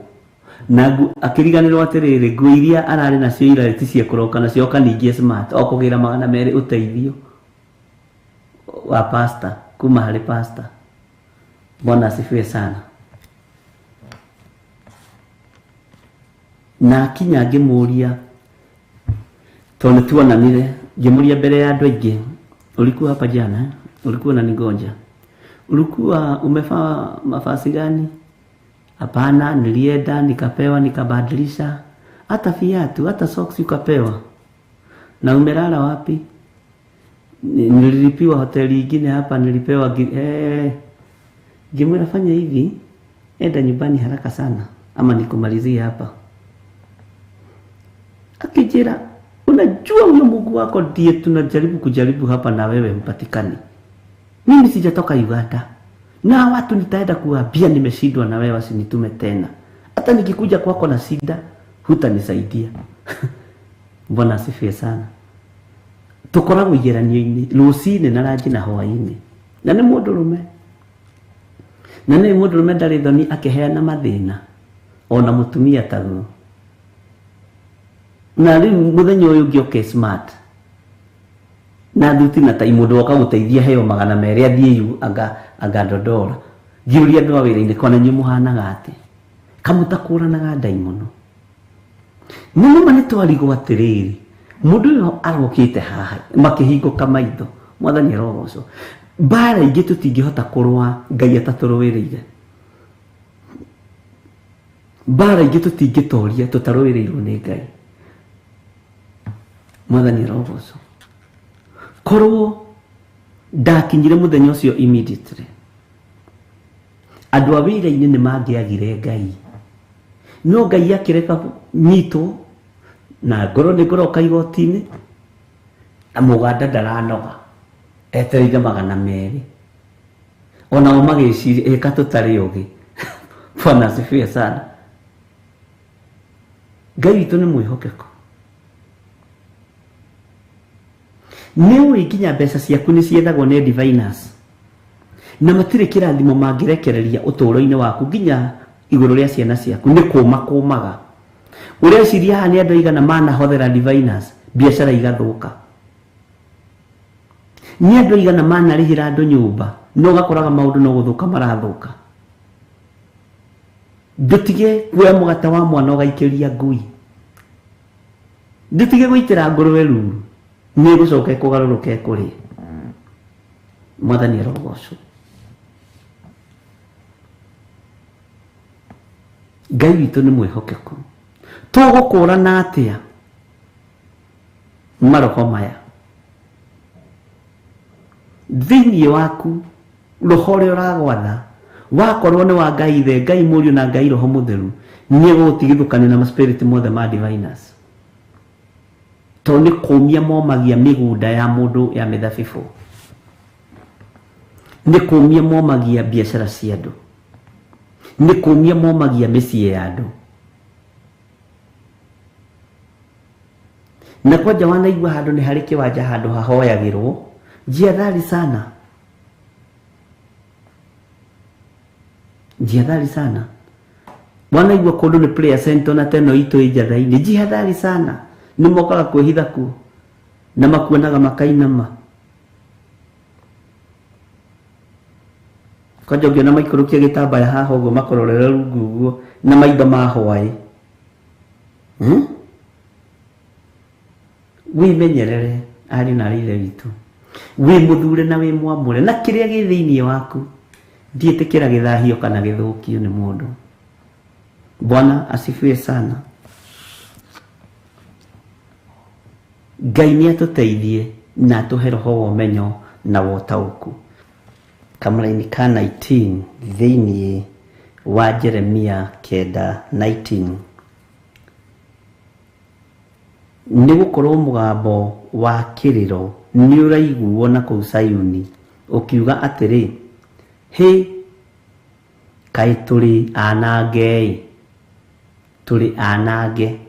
na akĩriganĩrwo atĩrĩrĩ, nguo iria ararĩ nacio ira ti cia kũroka nacio kaningie smart, o kũgĩra 200 ũteithio wa pastor kuma harĩ pastor. Bwana asifiwe sana. Na kinya ngĩmũria, tondũ tuonanire, ngĩmũria mbere ya andũ aingĩ, ulikuwa hapa jana, ulikuwa unanigonja, ulikuwa umevaa mavazi gani? Hapana, nilienda nikapewa, nikabadilisha, hata viatu, hata socks ukapewa. Na umelala wapi? Nililipiwa hoteli ingine hapa, nilipewa ngimwira fanya hivi, enda nyumbani haraka sana ama nikumalizie hapa. Akijira Unajua huyo Mungu wako ndiye tunajaribu kujaribu hapa na wewe hupatikani. Mimi sijatoka Uganda. Na watu nitaenda kuwaambia nimeshindwa na wewe wasinitume tena. Hata nikikuja kwako na shida hutanisaidia. Bwana asifiwe sana. Tukoragwo igeranio-ini rucini na rangi na hwaini. Na nĩ mũndũrũme. Na nĩ mũndũrũme ndarĩ thoni akĩheana mathĩna. Ona mũtumia taguo. Na rĩu mũthenya ũyũ ũngĩ okay smart. Na thuti na tai mũndũ oka gũteithia heo 200 athiĩ anga Ndondora. Ngiuria andũ a wĩra-inĩ kona nyuĩ mũhanaga atĩ. Kamutakũranaga ndai mũno. Mũno nĩ twarigwo atĩrĩrĩ. Mũndũ ũyũ arokĩte haha makĩhingũka maitho. Mwathani arogocwo. Mbara ingĩ tũtingĩhota kũrũa Ngai atatũrũĩrĩire. Mbara ingĩ tũtingĩtoria tũtarũĩrĩirwo nĩ Ngai. Mwathani arogocwo. Korwo ndakinyire mũthenya ũcio immediately. Andũ a wĩra-inĩ nĩ mangĩagire Ngai. No Ngai akĩreka nyitwo na ngoro nĩ ngoroka igoti-inĩ na mũganda ndaranoga etereire 200. Onao magĩciria ĩka tũtarĩ ũgĩ. Bwana asifiwe sana. Ngai witũ nĩ mwĩhokeku. Nĩ ũĩ nginya mbeca ciaku nĩ ciethagwo nĩ diviners. Na matirĩ kĩrathimo mangĩrekereria ũtũũro-inĩ waku nginya igũrũ rĩa ciana ciaku nĩ kũũma kũũmaga. Ũreciria haha nĩ andũ aigana manahothera diviners biacara igathũka. Nĩ andũ aigana manarĩhĩra andũ nyũmba no gakoraga maũndũ no gũthũka marathũka. Ndũtige kuoya mũgate wa mwana ũgaikĩria ngui. Ndũtige gũitĩra ngũrũwe ruru nĩ gũcoka kũgarũrũka kũrĩ. Mwathani arogocwo. Ngai witũ nĩ mwĩhokeku. Tũgũkũrana atĩa maroho maya thĩinĩ waku roho ũrĩa ũragwatha wakorwo nĩ wa Ngai Ithe, Ngai Mũriũ na Ngai Roho Mũtheru nĩ gũtigithũkania na spirit mothe ma diviners. To nĩ kũmia momagia mĩgũnda ya mũndũ ya mĩthabibũ. Nĩ kũmia momagia biacara cia andũ. Nĩ kũmia momagia mĩciĩ ya andũ. Na kwanja wanaigua handũ nĩ harĩ kĩwanja handũ hahoyagĩrwo, jiadhari sana. Jiadhari sana. Wanaigua kũndũ nĩ prayer center na teno itũ ijatha-inĩ, jihadhari sana. Nĩ mokaga kwĩhitha kuo na makuonaga makainama. Kwanja ũngĩona maikũrũkia gĩtambaya haha ũguo makororera rungu ũguo na maitho mahoaĩ. Wĩmenyerere ari na rĩre witũ. Wĩ mũthure na wĩ mwamũre na kĩrĩa gĩ thĩinĩ waku ndiĩtĩkĩra gĩthahio kana gĩthũkio nĩ mũndũ. Bwana asifiwe sana. Ngai nĩ atũteithie na atũhe roho wa ũmenyo na wa ũtaũku. Kamũra-inĩ ka 19 thĩinĩ wa Jeremia 9:19 nĩ gũkorwo mũgambo wa kĩrĩro nĩ ũraiguo na kũu Sayuni ũkiuga atĩrĩ, hĩ kaĩ tũrĩ anange, tũrĩ anange,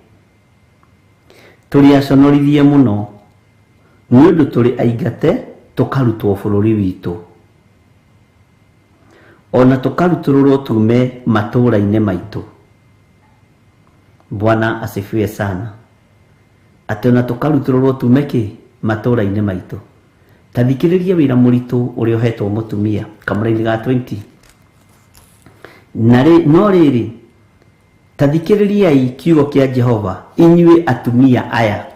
tũrĩ aconorithie mũno nĩ ũndũ tũrĩ aingate tũkarutwo bũrũri witũ, ona tũkarutũrũrwo tume matũũra-inĩ maitũ. Bwana asifiwe sana. Atĩ ona tũkarutũrũrwo tume kĩ matũũra-inĩ maitũ. Ta thikĩrĩria wĩra mũritũ ũrĩa ũhetwo mũtumia kamũra-inĩ ga 20. No rĩrĩ ta thikĩrĩriai kiugo kĩa Jehova inyuĩ atumia aya,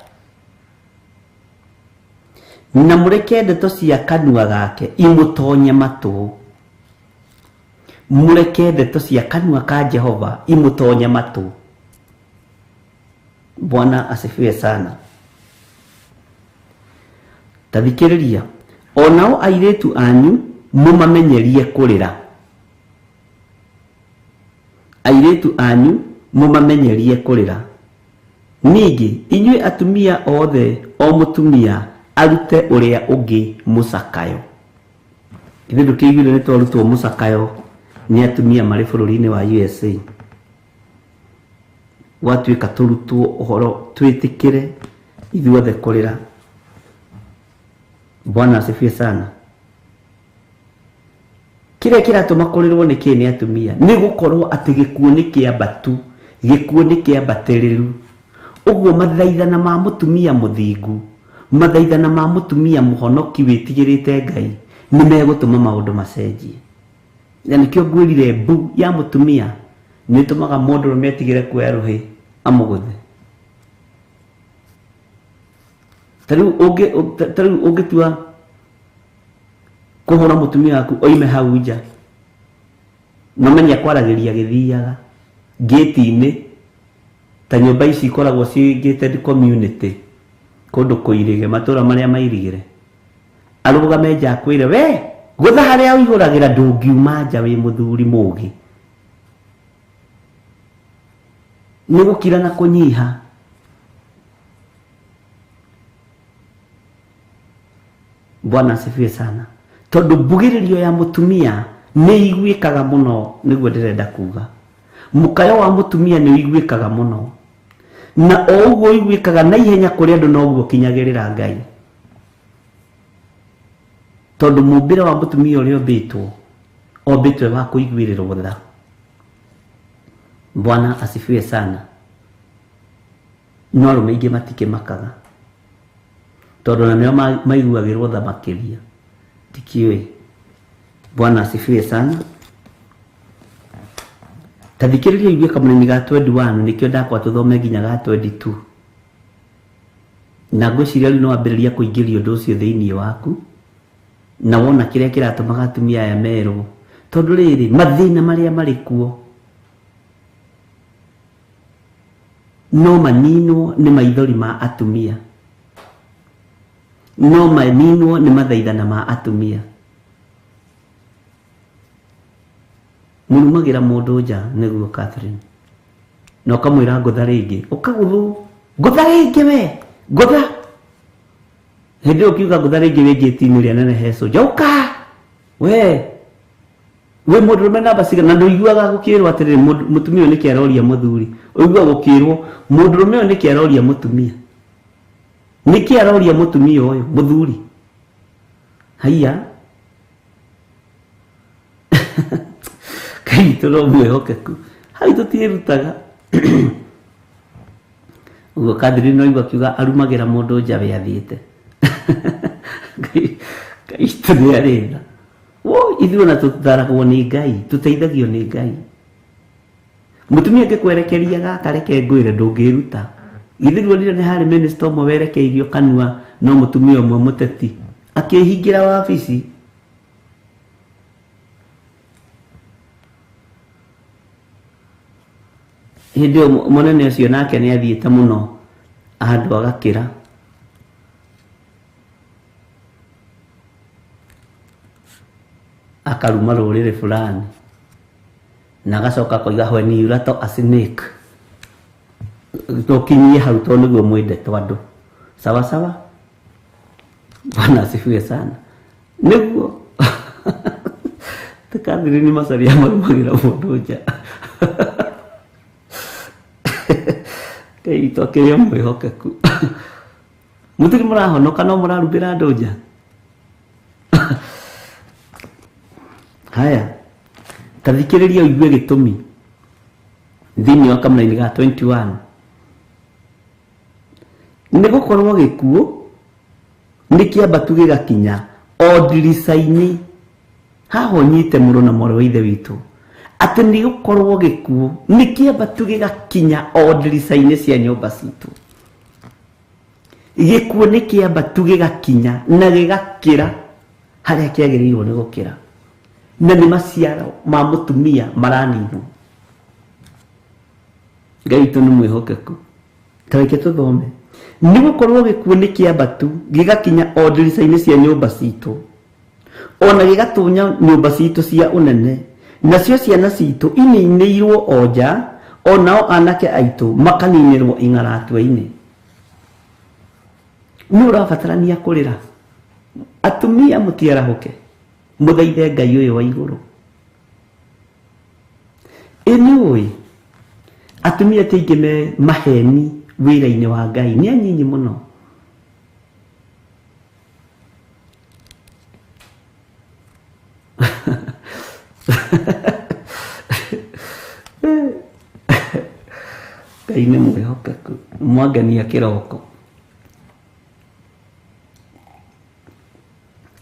na mũreke ndeto cia kanua gake imũtonye matũ. Mũreke ndeto cia kanua ka Jehova imũtonye matũ. Bwana asifiwe sana. Ta thikĩrĩria, onao airĩtu anyu mũmamenyerie kũrĩra. Airĩtu anyu mũmamenyerie kũrĩra. Ningi inyuĩ atumia othe o mutumia arute uria ungi mucakayo. Ithe ndukĩiguire nĩ twarutwo mucakayo nĩ atumia marĩ bũrũri-inĩ wa USA. Gwatuĩka tũrutwo ũhoro twĩtĩkĩre ithuothe kũrĩra. Bwana asifiwe sana. Kĩrĩa kĩratũma kũrĩrwo nĩ kĩĩ nĩ atumia? Nĩ gũkorwo atĩ gĩkuũ nĩ kĩambatu, gĩkuũ nĩ kĩambatĩrĩru. Ũguo mathaithana ma mũtumia mũthingu, mathaithana ma mũtumia mũhonoki wĩtigĩrĩte Ngai nĩ megũtũma maũndũ macenjie. Na nĩkĩo ngwĩrire mbu ya mũtumia nĩ ĩtũmaga mũndũ metigĩre kuoya rũhĩ amũgũthe. Tarĩu ũngĩtua kũhũra mũtumia waku oime hau nja, nomenya kwaragĩria gĩthiaga gate-inĩ ta nyũmba ici ikoragwo ci gated community, kũndũ kũirige, matũra marĩa mairigire, arũgame nja akwĩre we gũtha harĩa ũihũragĩra ndũngiuma nja wĩ mũthuri mũũgĩ. Nĩ gũkira na kũnyiha. Bwana asifiwe sana. Tondũ mbugĩrĩrio ya mũtumia nĩ iguĩkaga mũno, nĩguo ndĩrenda kuga. Mũkayo wa mũtumia nĩ iguĩkaga mũno. Na o ũguo iguĩkaga na ihenya kũrĩ andũ noguo kinyagĩrĩra Ngai. Tondũ mũmbĩre wa mũtumia ũrĩa ombĩtwe wa kũiguĩrĩrwo tha. Bwana asifiwe sana. No arũme aingĩ matikĩmakaga, tondũ na nĩo maiguagĩrwo tha makĩria. Tikiwe. Bwana asifiwe sana. Tathikĩrĩria igue kamũnini ga 21 nĩkĩo ndakwa tũthome nginya ga 22. Na ngwĩciria rĩu no ambĩrĩria kũingĩria ũndũ ũcio thĩinĩ waku, na wona kĩrĩa kĩratũmaga atumia aya merwo. Tondũ rĩrĩ mathĩna marĩa marĩ kuo no maninwo nĩ maithori ma atumia, no maninwo nĩ mathaithana ma atumia. Mũnumagĩra mũndũ nja nĩguo Catherine, na ũkamwĩra ngũtha rĩngĩ, ũkagũthwo ngũtha rĩngĩ we ngũtha. Hĩndĩ ĩyo ũkiuga ngũtha rĩngĩ wĩ gate-inĩ ũrĩa nene heco njauka we mũndũrũme namba cigana, na ndũiguaga gũkĩrwo atĩrĩrĩ mũtumia ũyũ nĩkĩ aroria mũthuri, ũiguaga gũkĩrwo mũndũrũme ũyũ nĩkĩ aroria mũtumia, nĩkĩ aroria mũtumia ũyũ mũthuri. Haiya Ngai tũro mwĩhokeku, hau tũtiĩrutaga. Ũguo Catherine no igua kiuga arumagĩra mũndũ nja we athiĩte. Ngai tũrĩarĩra. Ithuĩ na tũtaragwo nĩ Ngai, tũteithagio nĩ Ngai. Mũtumia angĩkwerekeria gaka reke ngwĩre ndũngĩruta. Githĩguo nĩ harĩ minister ũmwe werekeirio kanua no mũtumia ũmwe mũteti akĩhingira wabici. Hĩndĩ ĩyo mũnene ũcio nake nĩ athiĩte mũno handũ agakĩra. Akaruma rũrĩrĩ fulani na agacoka koiga when you rattle a snake tũkinyie hau tondũ nĩguo mwendetwo andũ. Sawa sawa. Bwana asifiwe sana. Nĩguo tũkathire nĩ macaria marumagĩra mũndũ nja. Ngai tũkĩrĩa mwĩhokeku. Mũtirĩ mũrahonoka no mũrarumbĩra andũ nja. Haya, tathikĩrĩria ũigue gĩtũmi thĩinĩ wa kamũra-inĩ ga 21. Nĩ gũkorwo gĩkuũ nĩ kĩambatu gĩgakinya o ndirica-inĩ. Haha ũnyite mũrũ na mwarĩ wa ithe witũ atĩ nĩ gũkorwo gĩkuũ nĩ kĩambatu gĩgakinya o ndirica-inĩ cia nyũmba citũ. Gĩkuũ nĩ kĩambatu gĩgakinya na gĩgakĩra harĩa kĩagĩrĩirwo nĩ gũkĩra, na nĩ maciaro ma mũtumia maraninwo. Ngai witũ nĩ mwĩhokeku. Tareke tũthome. Nĩ gũkorwo gĩkuũ nĩ kĩambatu gĩgakinya o ndirica-inĩ cia nyũmba citũ, ona gĩgatũnya nyũmba citũ cia ũnene, nacio ciana citũ inĩinĩirwo o nja onao anake aitu makaninirwo ingaratwe-ini ni urabatarania kurira atumia mutiarahuke muthaithe Ngai uyu wa iguru eniwe atumia tiingi me maheni wira-ini wa Ngai ni anyinyi muno Ngai nĩ mwĩhokeku mwangania kĩroko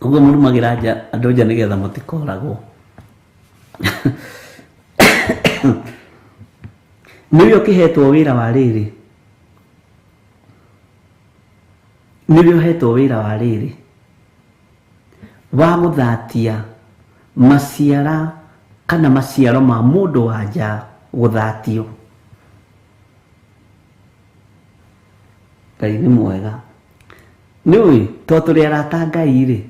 ũguo mũrumagĩra andũ nja nĩgetha mũtikoragwo nĩwe ũkĩhetwo wĩra wa rĩrĩ nĩwe ũhetwo wĩra wa rĩrĩ wa gũthatia maciara kana maciaro ma mũndũ wa nja gũthatio Ngai nĩ mwega nĩũĩ to tũrĩ arata Ngai rĩ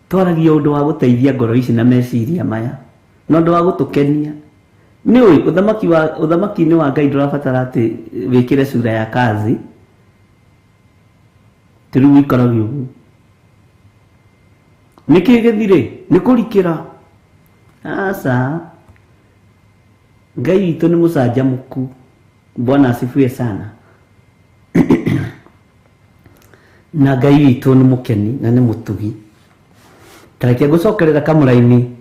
twaragia ũndũ wa gũteithia ngoro ici na meciria maya na ũndũ wa gũtũkenia nĩũĩ ũthamaki-inĩ wa Ngai ndũrabatara atĩ wĩkĩre sura ya kazi tĩrĩ wĩikaragia ũguo nĩkĩ gĩthirĩ nĩ kũrikĩra aca Ngai witũ nĩ mũcanjamũku Bwana asifiwe sana na Ngai witũ nĩ mũkeni na nĩ mũtugi tareke ngũcokerera kamũraini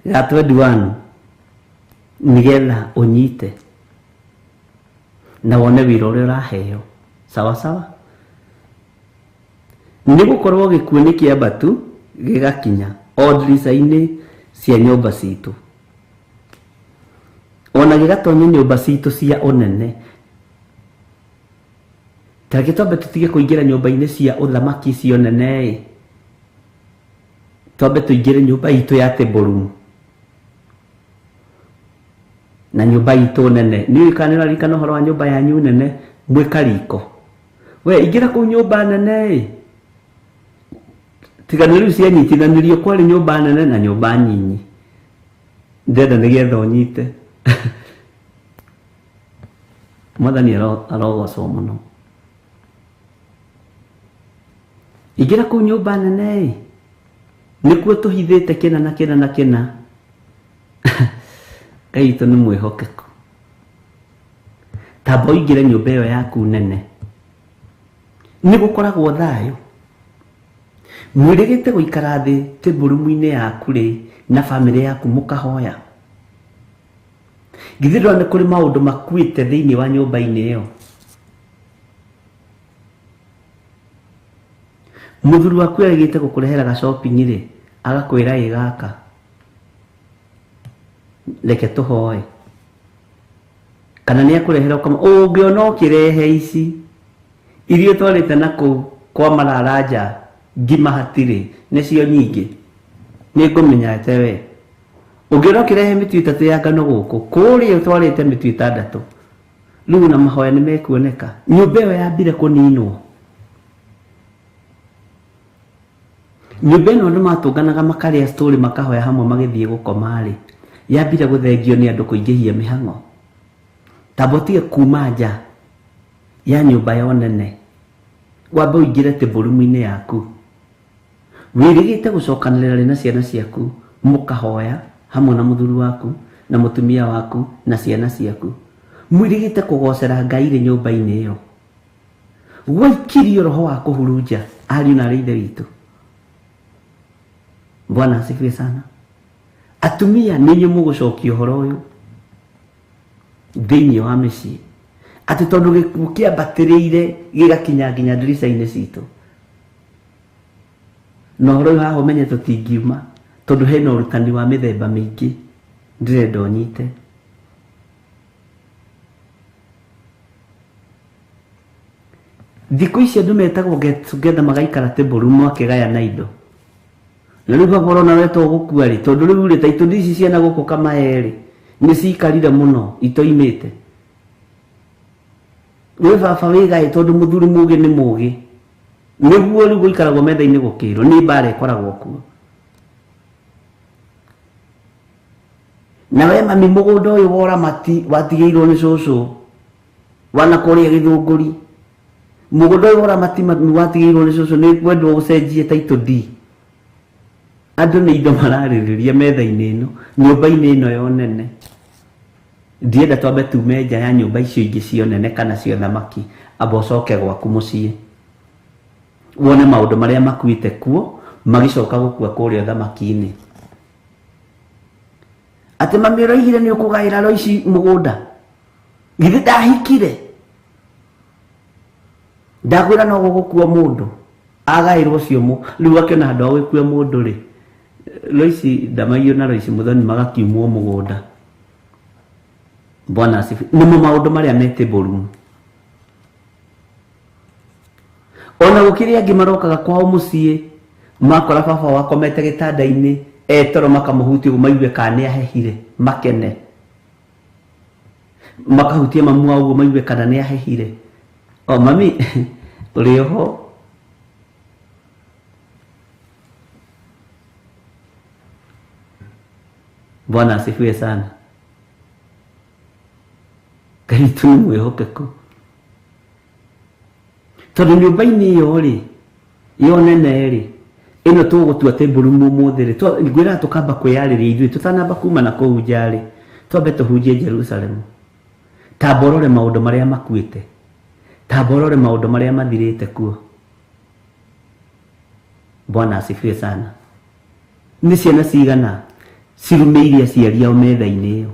ya 21 nĩgetha ũnyite na wone wĩra ũrĩa ũraheo sawa sawa nĩ gũkorwo gĩkuũ nĩ kĩamba tu gĩgakinya o ndirica-inĩ cia nyũmba citũ ona gĩgatonya nyũmba citũ cia ũnene tareke twambe tũtige kũingĩra nyũmba-inĩ cia ũthamaki cia ũnene twambe tũingĩre nyũmba itũ ya table room na nyũmba itũ nene nĩ ũkanĩrarikana ũhoro wa nyũmba yanyu nene mwĩka riko we ingĩra kũu nyũmba nene tigana rĩu cianyitithanĩrio kwarĩ nyũmba nene na nyũmba nyinyi ndenda nĩgetha ũnyite Mwathani arogocwo mũno ingĩra kũu nyũmba nene nĩkuo tũhithĩte kĩna na kĩna na kĩna Ngai witũ nĩ mwĩhokeku tamba ũingĩre nyũmba ĩyo yaku nene nĩ gũkoragwo thayũ mwĩrĩgĩte gũikara thĩ table room-inĩ yaku rĩ na bamĩrĩ yaku mũkahoya githirwa nĩ kũrĩ maũndũ makuĩte thĩinĩ wa nyũmba-inĩ ĩyo mũthuri waku arĩgĩte gũkũrehera ga shopping rĩ agakwĩra ĩ gaka reke tũhoe kana nĩ akũrehera ũkama ũngĩona ũkĩrehe ici irio twarĩte na kũu kwa mararanja ngima hatirĩ nĩcio nyingĩ nĩ ngũmenyete we ũngĩona ũkĩrehe mĩtu ĩtatũ ya ngano gũkũ kũrĩa twarĩte mĩtu ĩtandatũ rĩu na mahoya nĩ mekuoneka nyũmba ĩyo yambire kũninwo nyũmba ĩno andũ matũnganaga makarĩa story makahoya hamwe magĩthiĩ gũkoma rĩ yambire gũthengio nĩ andũ kũingĩhia mĩhang'o tamba ũtige kuma nja ya nyũmba yo nene wambe ũingĩre table room-inĩ yaku wĩrĩgĩte gũcokanĩrĩra na ciana ciaku mũkahoya hamwe na mũthuri waku na mũtumia waku na ciana ciaku mwĩrĩgĩte kũgocera Ngai rĩ nyũmba-inĩ ĩyo gwaikirio roho wa kũhurunja ariũ na ithe witũ Bwana asifiwe sana atumia nĩ inyuĩ mũgũcokia ũhoro ũyũ thĩinĩ wa mĩciĩ atĩ tondũ gĩkuũ kĩambatĩrĩire gĩgakinya nginya ndirica-inĩ citũ na ũhoro ũyũ haha ũmenye tũtingiuma tondũ hena ũrutani wa mĩthemba mĩingĩ ndĩrenda ũnyite thikũ ici andũ metagwo get together magaikara table room makĩgayana indo na rĩu baba na wetwo gũkua rĩ tondũ rĩu rĩ ta itũndi ici ciana gũkũ kama erĩ nĩ cikarire mũno itoimĩte we baba wĩgaĩ tondũ mũthuri mũgĩ nĩ mũgĩ nĩguo rĩu gũikaragwo metha-inĩ gũkĩrwo nĩ mbara ĩkoragwo kuo na we mami mugunda uyu wora mati watigeirwo ni cucu wana kuria githunguri mugunda uyu wora mati watigeirwo ni cucu ni kwendwo gucenjie title deed andu ni indo maraririria metha-ini ino nyumba-ini ino yo nene ndienda twambe tume nja ya nyumba icio ingi cio nene kana cio thamaki amba ucoke gwaku mucii wone maundu maria makuite kuo magicoka gukua kuria thamaki-ini ati mami roigire ni ukugaira Loisi mugunda githi ndahikire ndakwira no gugukua mundu agairwo cio riu akiona handu agwikua mundu ri Loisi Ndamaiyũ na Loisi Muthoni magakiumwo mugunda. Bwana asifiwe. Nimo maundu maria mete borumu. Ona gukiri angi marokaga kwao mucii makora baba wakomete gitanda-ini etoro makamuhutia umaigue kana ahehire makene makahutia mamu wao uguo maigue kana ni ahehire. O mami uri ho Bwana asifiwe sana. Karitu ni mwihokeku. Tondu nyumba-ini iyo ri yo nene ri ino tugutua temburu mumuthi ri ngwira tukamba kwiyariria ithui tutanamba kuma na kuu nja ri twambe tuhunjie Jerusalem taborore maundu maria makuite taborore maundu maria mathirite kuo. Bwana asifiwe sana. Ni ciana cigana cirumiire aciari ao metha-ini iyo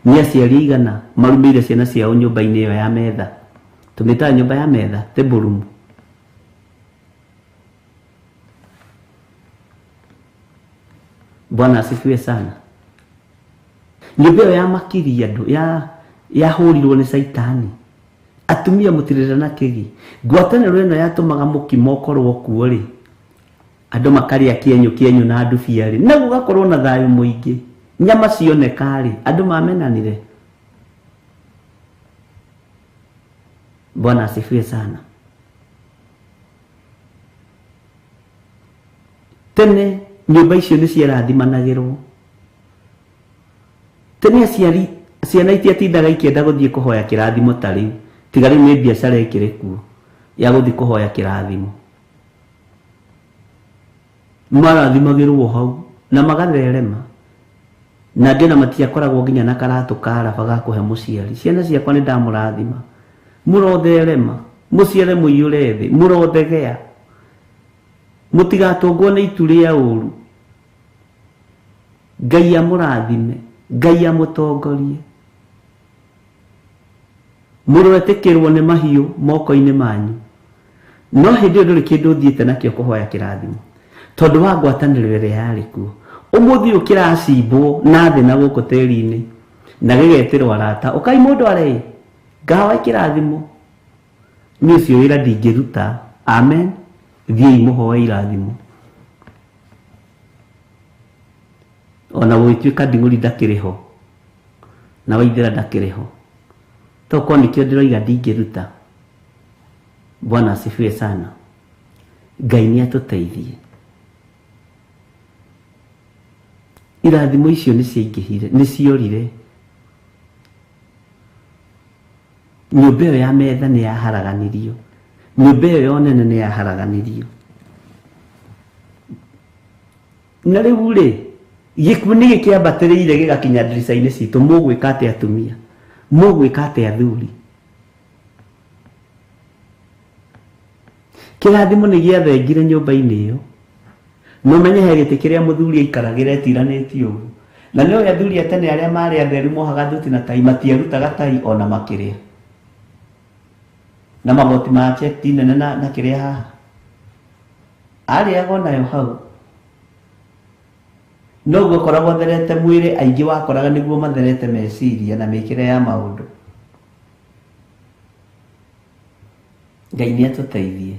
ni aciari igana marumiire ciana ciao nyumba-ini iyo ya metha tumita nyumba ya metha temburu. Bwana asifiwe sana. Nyumba iyo ya makiri andu ya hurirwo ni Saitani atumia mutirira na kigi ngwataniro ino yatumaga mukimo korwo kuo ri andu makaria kienyu na andu biari na gugakorwo na thayu muingi nyama cioneka ri andu mamenanire. Bwana asifiwe sana. Tene nyumba icio ni ciarathimanagirwo tene aciari ciana itiatindaga ikienda guthie kuhoya kirathimo ta riu tiga riu ni biacara ikiri kuo ya guthie kuhoya kirathimo marathimagirwo hau na magatherema na ngina matiakoragwo nginya na karatu karaba ga kuhe muciari. Ciana ciakwa ni ndamurathima murotherema muciare muiyure thi murothegea mutigatungwo ni itu ria uru. Ngai amurathime Ngai amutongorie muroetekirwo ni mahiu moko-ini manyu no hindi nduri kindu thiete nakio kuhoya kirathimo tondu wa ngwataniro ire yari kuo. Umuthi ukiracimbwo na thi na guku tiri-ini na gigetirwo arata ukai mundu arei ngawa kirathimo ni ucio wira ndingiruta. Amen. Thiei muhoe irathimo ona gwituika nding'uri ndakiriho na waithira ndakiriho toko nikio ndiroiga ndingiruta. Bwana asifiwe sana. Ngai ni atuteithie. Irathimo icio ni ciaingihire ni ciorire. Nyumba iyo ya metha ni yaharaganirio nyumba iyo yo nene ni yaharaganirio na riu ri gikuo ni gikiambatirire gigakinya ndirica-ini citu mugwika ati atumia mugwika ati athuri. Kirathimo ni giathengire nyumba-ini iyo no menye he giti kiria muthuri aikaragira etiranĩtie uguo na ni oya athuri atene aria mari atheru mohaga thuti na tai matiarutaga tai ona makiria na magoti ma cheti nene na kiria haha ariago nayo hau no gukoragwo therete mwiri aingi wakoraga niguo matherete meciria na mikire ya maundu. Ngai ni atuteithie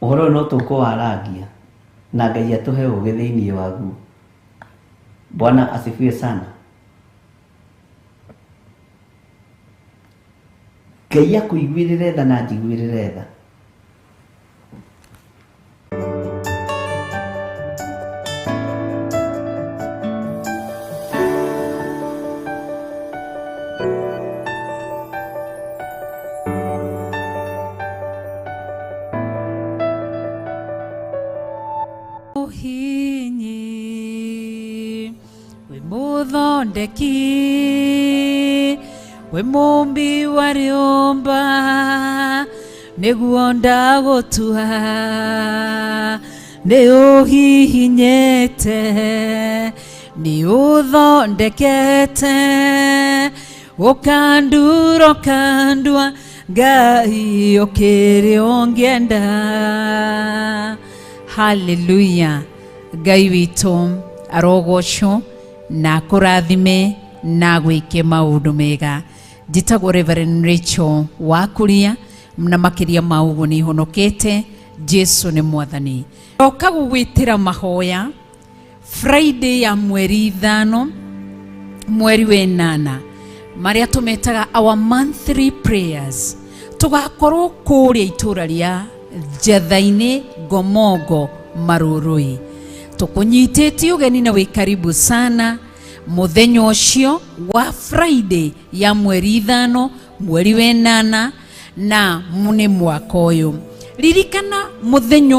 uhoro no tukwaragia na Ngai atuhe ugi thiini waguo. Bwana asifiwe sana. Ngai akuiguirire tha na njiguirire tha. we muthondeki, we mumbi wa riumba, niguo ndagutua, ni uhihinyete, ni uthondekete, ukandura ukandua, Ngai ukiri ungenda. Hallelujah. Ngai witu arogocwo na kurathime na gwike maundu mega. Njitagwo Reverend Rachel wa Kuria, na makiria maugu ni honokete. Jesu ni mwathani. Oka gugwitira mahoya Friday ya mweri 5 mweri wa 8 maria tumetaga our monthly prayers. Tugakorwo kuria itura ria Njathaini Gomogo Marurui. Tukunyitete ugeni na wi karibu sana muthenya ucio wa Friday ya mweri 5 mweri wa 8 na mune mwaka uyu. Ririkana muthenya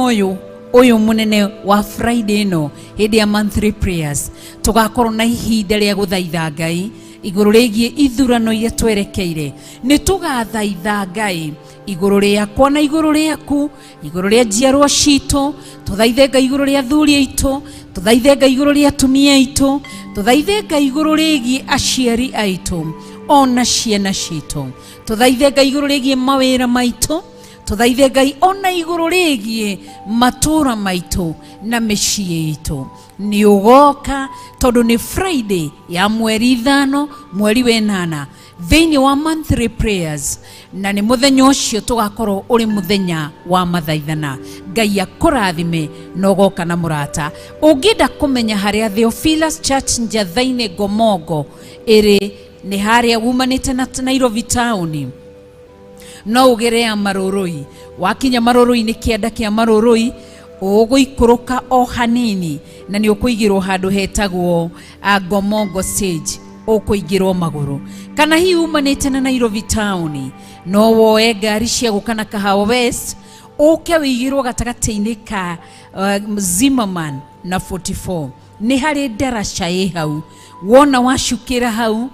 uyu munene wa Friday no hindi ya monthly prayers tugakorwo na ihinda ria guthaitha Ngai iguru rigie ithurano iria twerekeire. Ni tugathaitha Ngai iguru riakwa na iguru riaku, iguru ria njiarwa citu, tuthaithe Ngai iguru ria athuri aitu, tuthaithe Ngai iguru ria atumia aitu, tuthaithe Ngai iguru rigie aciari aitu ona ciana citu, tuthaithe Ngai iguru rigie mawira maitu, tuthaithe Ngai ona iguru rigie matura maitu na micii itu. Ni ugoka tondu ni Friday ya mweri 5 mweri wa 8 thiini wa monthly prayers, na ni muthenya ucio tugakorwo uri muthenya wa mathaithana. Ngai akurathime na ugoka na murata. Ungida kumenya haria Theophilus Church Njathaini Gomogo iri ni haria umanite na Nairobi town, no ugerea Marurui. Wakinya Marurui ni kianda kia Marurui, uguikuruka o hanini na ni ukuigirwo handu hetagwo Gomogo stage, ukuigirwo maguru. Kana hi umanite na Nairobi town, no woe ngari cia gukana Kahawa West, uke wigirwo gatagati-ini ka Zimmerman na 44. Ni hari ndaraca i hau. Wona wacukira hau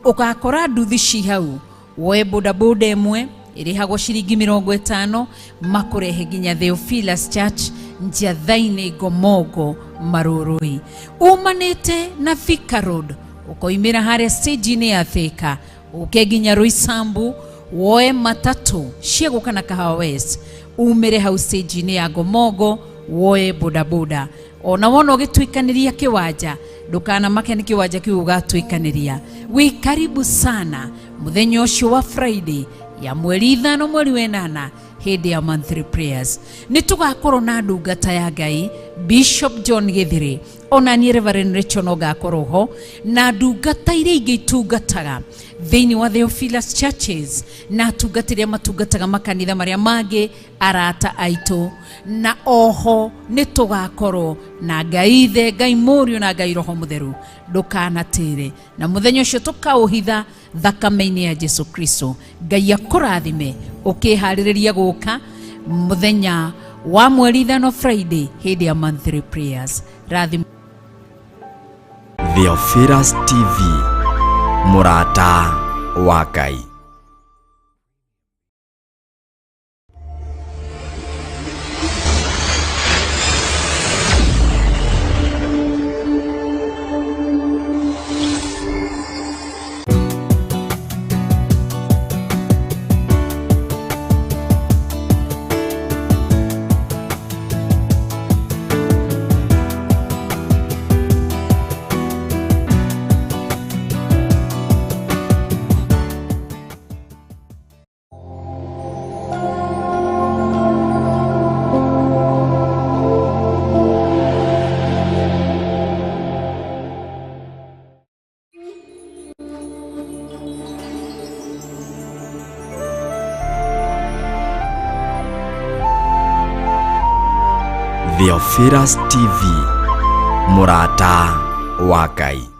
ukakora nduthi ci hau, woe bodaboda imwe irihagwo ciringi 50 makurehe nginya Theophilus Church Njathaini Gomogo Marurui. Umanite na Thika Road, ukoimira haria stage-ini ya Thika, uke nginya Roysambu, woe matatu cia gukana Kahawa West, umire hau stage-ini ya Gomogo, woe bodaboda. Ona wona ugitwikaniria kiwanja, ndukana make ni kiwanja kiu ugatwikaniria. Wi karibu sana muthenya ucio wa Friday ya mweri 5 mweri wa 8 hindi ya monthly prayers. Ni tugakorwo na ndungata ya Ngai Bishop John Githiri, ona ni Reverend Rachel no gakorwo ho, na ndungata iria ingĩ itungataga thiini wa Theophilus Churches, na tungatiria matungataga makanitha maria mangĩ arata aitu. Na oho ni tugakorwo na Ngai Ithe, Ngai Mũriũ na Ngai Roho Mũtheru. Ndukanatire na muthenya ucio tukauhitha thakame-ini ya Jesu Kristo. Ngai akurathime ukihaririria guka muthenya wa mweri 5 Friday hindi ya monthly prayers. Rathim Theophilus TV, murata wa Ngai. Theophilus TV, murata wa Ngai.